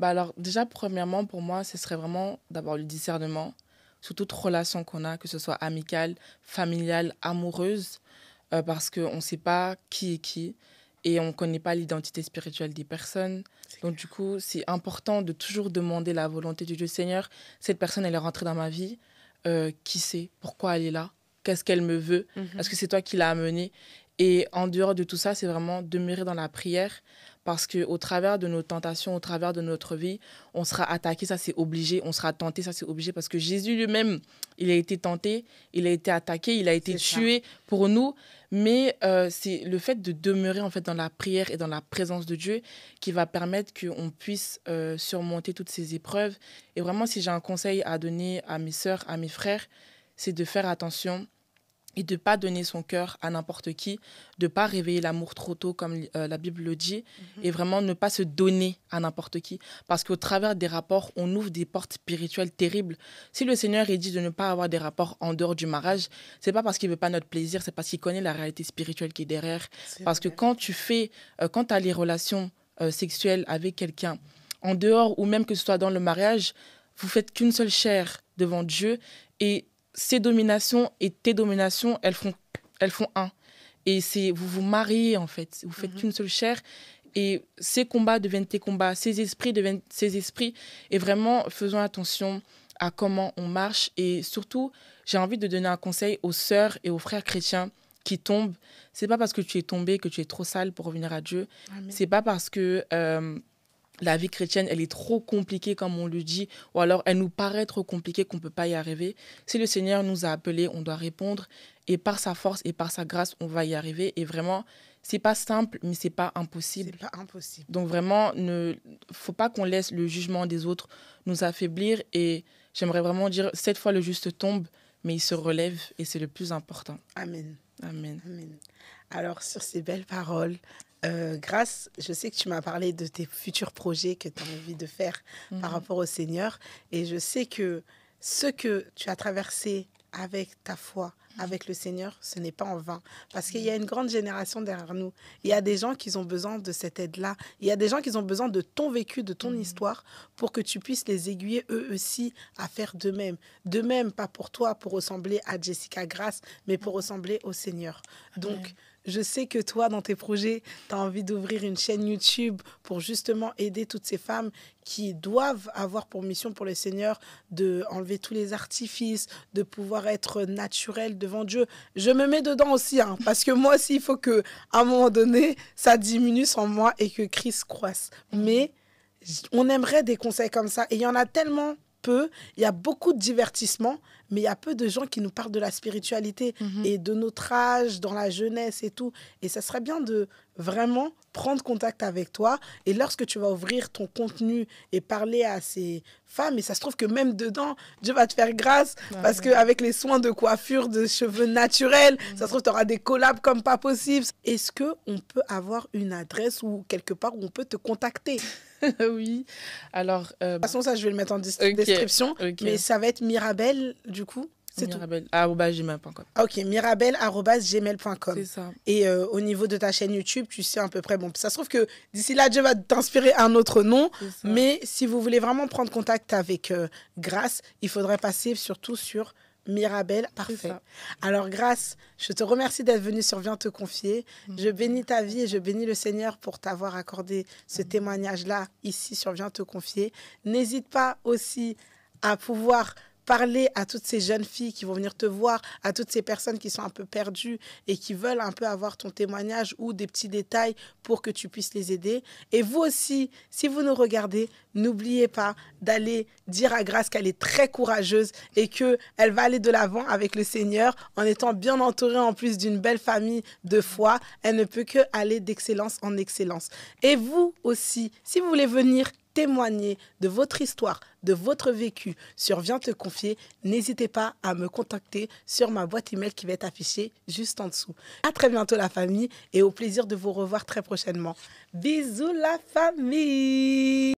[SPEAKER 2] Alors, déjà, premièrement, pour moi, ce serait vraiment d'avoir le discernement sur toute relation qu'on a, que ce soit amicale, familiale, amoureuse, parce qu'on ne sait pas qui est qui. et on ne connaît pas l'identité spirituelle des personnes. Donc, du coup, c'est important de toujours demander la volonté du Dieu. Seigneur, cette personne, elle est rentrée dans ma vie. Qui c'est? Pourquoi elle est là? Qu'est-ce qu'elle me veut? Est-ce que c'est toi qui l'as amenée? Et en dehors de tout ça, c'est vraiment demeurer dans la prière parce qu'au travers de nos tentations, au travers de notre vie, on sera attaqué, ça c'est obligé, on sera tenté, ça c'est obligé parce que Jésus lui-même, il a été tenté, il a été attaqué, il a été tué pour nous. Mais c'est le fait de demeurer en fait dans la prière et dans la présence de Dieu qui va permettre qu'on puisse surmonter toutes ces épreuves. Et vraiment, si j'ai un conseil à donner à mes sœurs, à mes frères, c'est de faire attention et de ne pas donner son cœur à n'importe qui, de ne pas réveiller l'amour trop tôt, comme la Bible le dit, et vraiment ne pas se donner à n'importe qui. Parce qu'au travers des rapports, on ouvre des portes spirituelles terribles. Si le Seigneur dit de ne pas avoir des rapports en dehors du mariage, ce n'est pas parce qu'il ne veut pas notre plaisir, c'est parce qu'il connaît la réalité spirituelle qui est derrière. Parce que quand tu as les relations sexuelles avec quelqu'un, en dehors ou même que ce soit dans le mariage, vous faites qu'une seule chair devant Dieu et ces dominations et tes dominations, elles font un. Et vous vous mariez, en fait. Vous faites qu'une seule chair. Et ces combats deviennent tes combats. Ces esprits deviennent ces esprits. Et vraiment, faisons attention à comment on marche. Et surtout, j'ai envie de donner un conseil aux sœurs et aux frères chrétiens qui tombent. C'est pas parce que tu es tombé que tu es trop sale pour revenir à Dieu. Amen. C'est pas parce que la vie chrétienne, elle est trop compliquée, comme on le dit, ou alors elle nous paraît trop compliquée qu'on ne peut pas y arriver. Si le Seigneur nous a appelés, on doit répondre. Et par sa force et par sa grâce, on va y arriver. Et vraiment, c'est pas simple, mais c'est pas impossible.
[SPEAKER 1] C'est pas impossible.
[SPEAKER 2] Donc vraiment, faut pas qu'on laisse le jugement des autres nous affaiblir. Et j'aimerais vraiment dire, cette fois, le juste tombe, mais il se relève. Et c'est le plus important.
[SPEAKER 1] Amen.
[SPEAKER 2] Amen.
[SPEAKER 1] Amen. Alors, sur ces belles paroles, Grâce, je sais que tu m'as parlé de tes futurs projets que tu as envie de faire par rapport au Seigneur. Et je sais que ce que tu as traversé avec ta foi, avec le Seigneur, ce n'est pas en vain. Parce qu'il y a une grande génération derrière nous. Il y a des gens qui ont besoin de cette aide-là. Il y a des gens qui ont besoin de ton vécu, de ton histoire, pour que tu puisses les aiguiller eux aussi à faire de même. De même, pas pour toi, pour ressembler à Jessica Grace, mais pour ressembler au Seigneur. Donc, je sais que toi, dans tes projets, tu as envie d'ouvrir une chaîne YouTube pour justement aider toutes ces femmes qui doivent avoir pour mission pour le Seigneur d'enlever tous les artifices, de pouvoir être naturelles devant Dieu. Je me mets dedans aussi, parce que moi aussi, il faut qu'à un moment donné, ça diminue sans moi et que Christ croisse. Mais on aimerait des conseils comme ça. Et il y en a tellement peu. Il y a beaucoup de divertissements, mais il y a peu de gens qui nous parlent de la spiritualité et de notre âge, dans la jeunesse et tout. Et ça serait bien de vraiment prendre contact avec toi. Et lorsque tu vas ouvrir ton contenu et parler à ces femmes, et ça se trouve que même dedans, Dieu va te faire grâce parce qu'avec les soins de coiffure, de cheveux naturels, ça se trouve tu auras des collabs comme pas possible. Est-ce qu'on peut avoir une adresse ou quelque part où on peut te contacter?
[SPEAKER 2] Oui. Alors,
[SPEAKER 1] de toute façon, ça, je vais le mettre en description. Mais ça va être Mirabel, du coup. C'est
[SPEAKER 2] Mirabel@gmail.com.
[SPEAKER 1] Ok, Mirabel@gmail.com.
[SPEAKER 2] C'est ça.
[SPEAKER 1] Et au niveau de ta chaîne YouTube, tu sais à peu près. Bon, ça se trouve que d'ici là, Dieu va t'inspirer un autre nom. Mais si vous voulez vraiment prendre contact avec Grace, il faudrait passer surtout sur Mirabel. Parfait. Alors, Grace, je te remercie d'être venue sur Viens te confier. Je bénis ta vie et je bénis le Seigneur pour t'avoir accordé ce témoignage-là ici sur Viens te confier. N'hésite pas aussi à pouvoir parler à toutes ces jeunes filles qui vont venir te voir, à toutes ces personnes qui sont un peu perdues et qui veulent un peu avoir ton témoignage ou des petits détails pour que tu puisses les aider. Et vous aussi, si vous nous regardez, n'oubliez pas d'aller dire à Grace qu'elle est très courageuse et qu'elle va aller de l'avant avec le Seigneur en étant bien entourée en plus d'une belle famille de foi. Elle ne peut que aller d'excellence en excellence. Et vous aussi, si vous voulez venir témoigner de votre histoire, de votre vécu sur Viens te confier, n'hésitez pas à me contacter sur ma boîte email qui va être affichée juste en dessous. À très bientôt la famille et au plaisir de vous revoir très prochainement. Bisous la famille!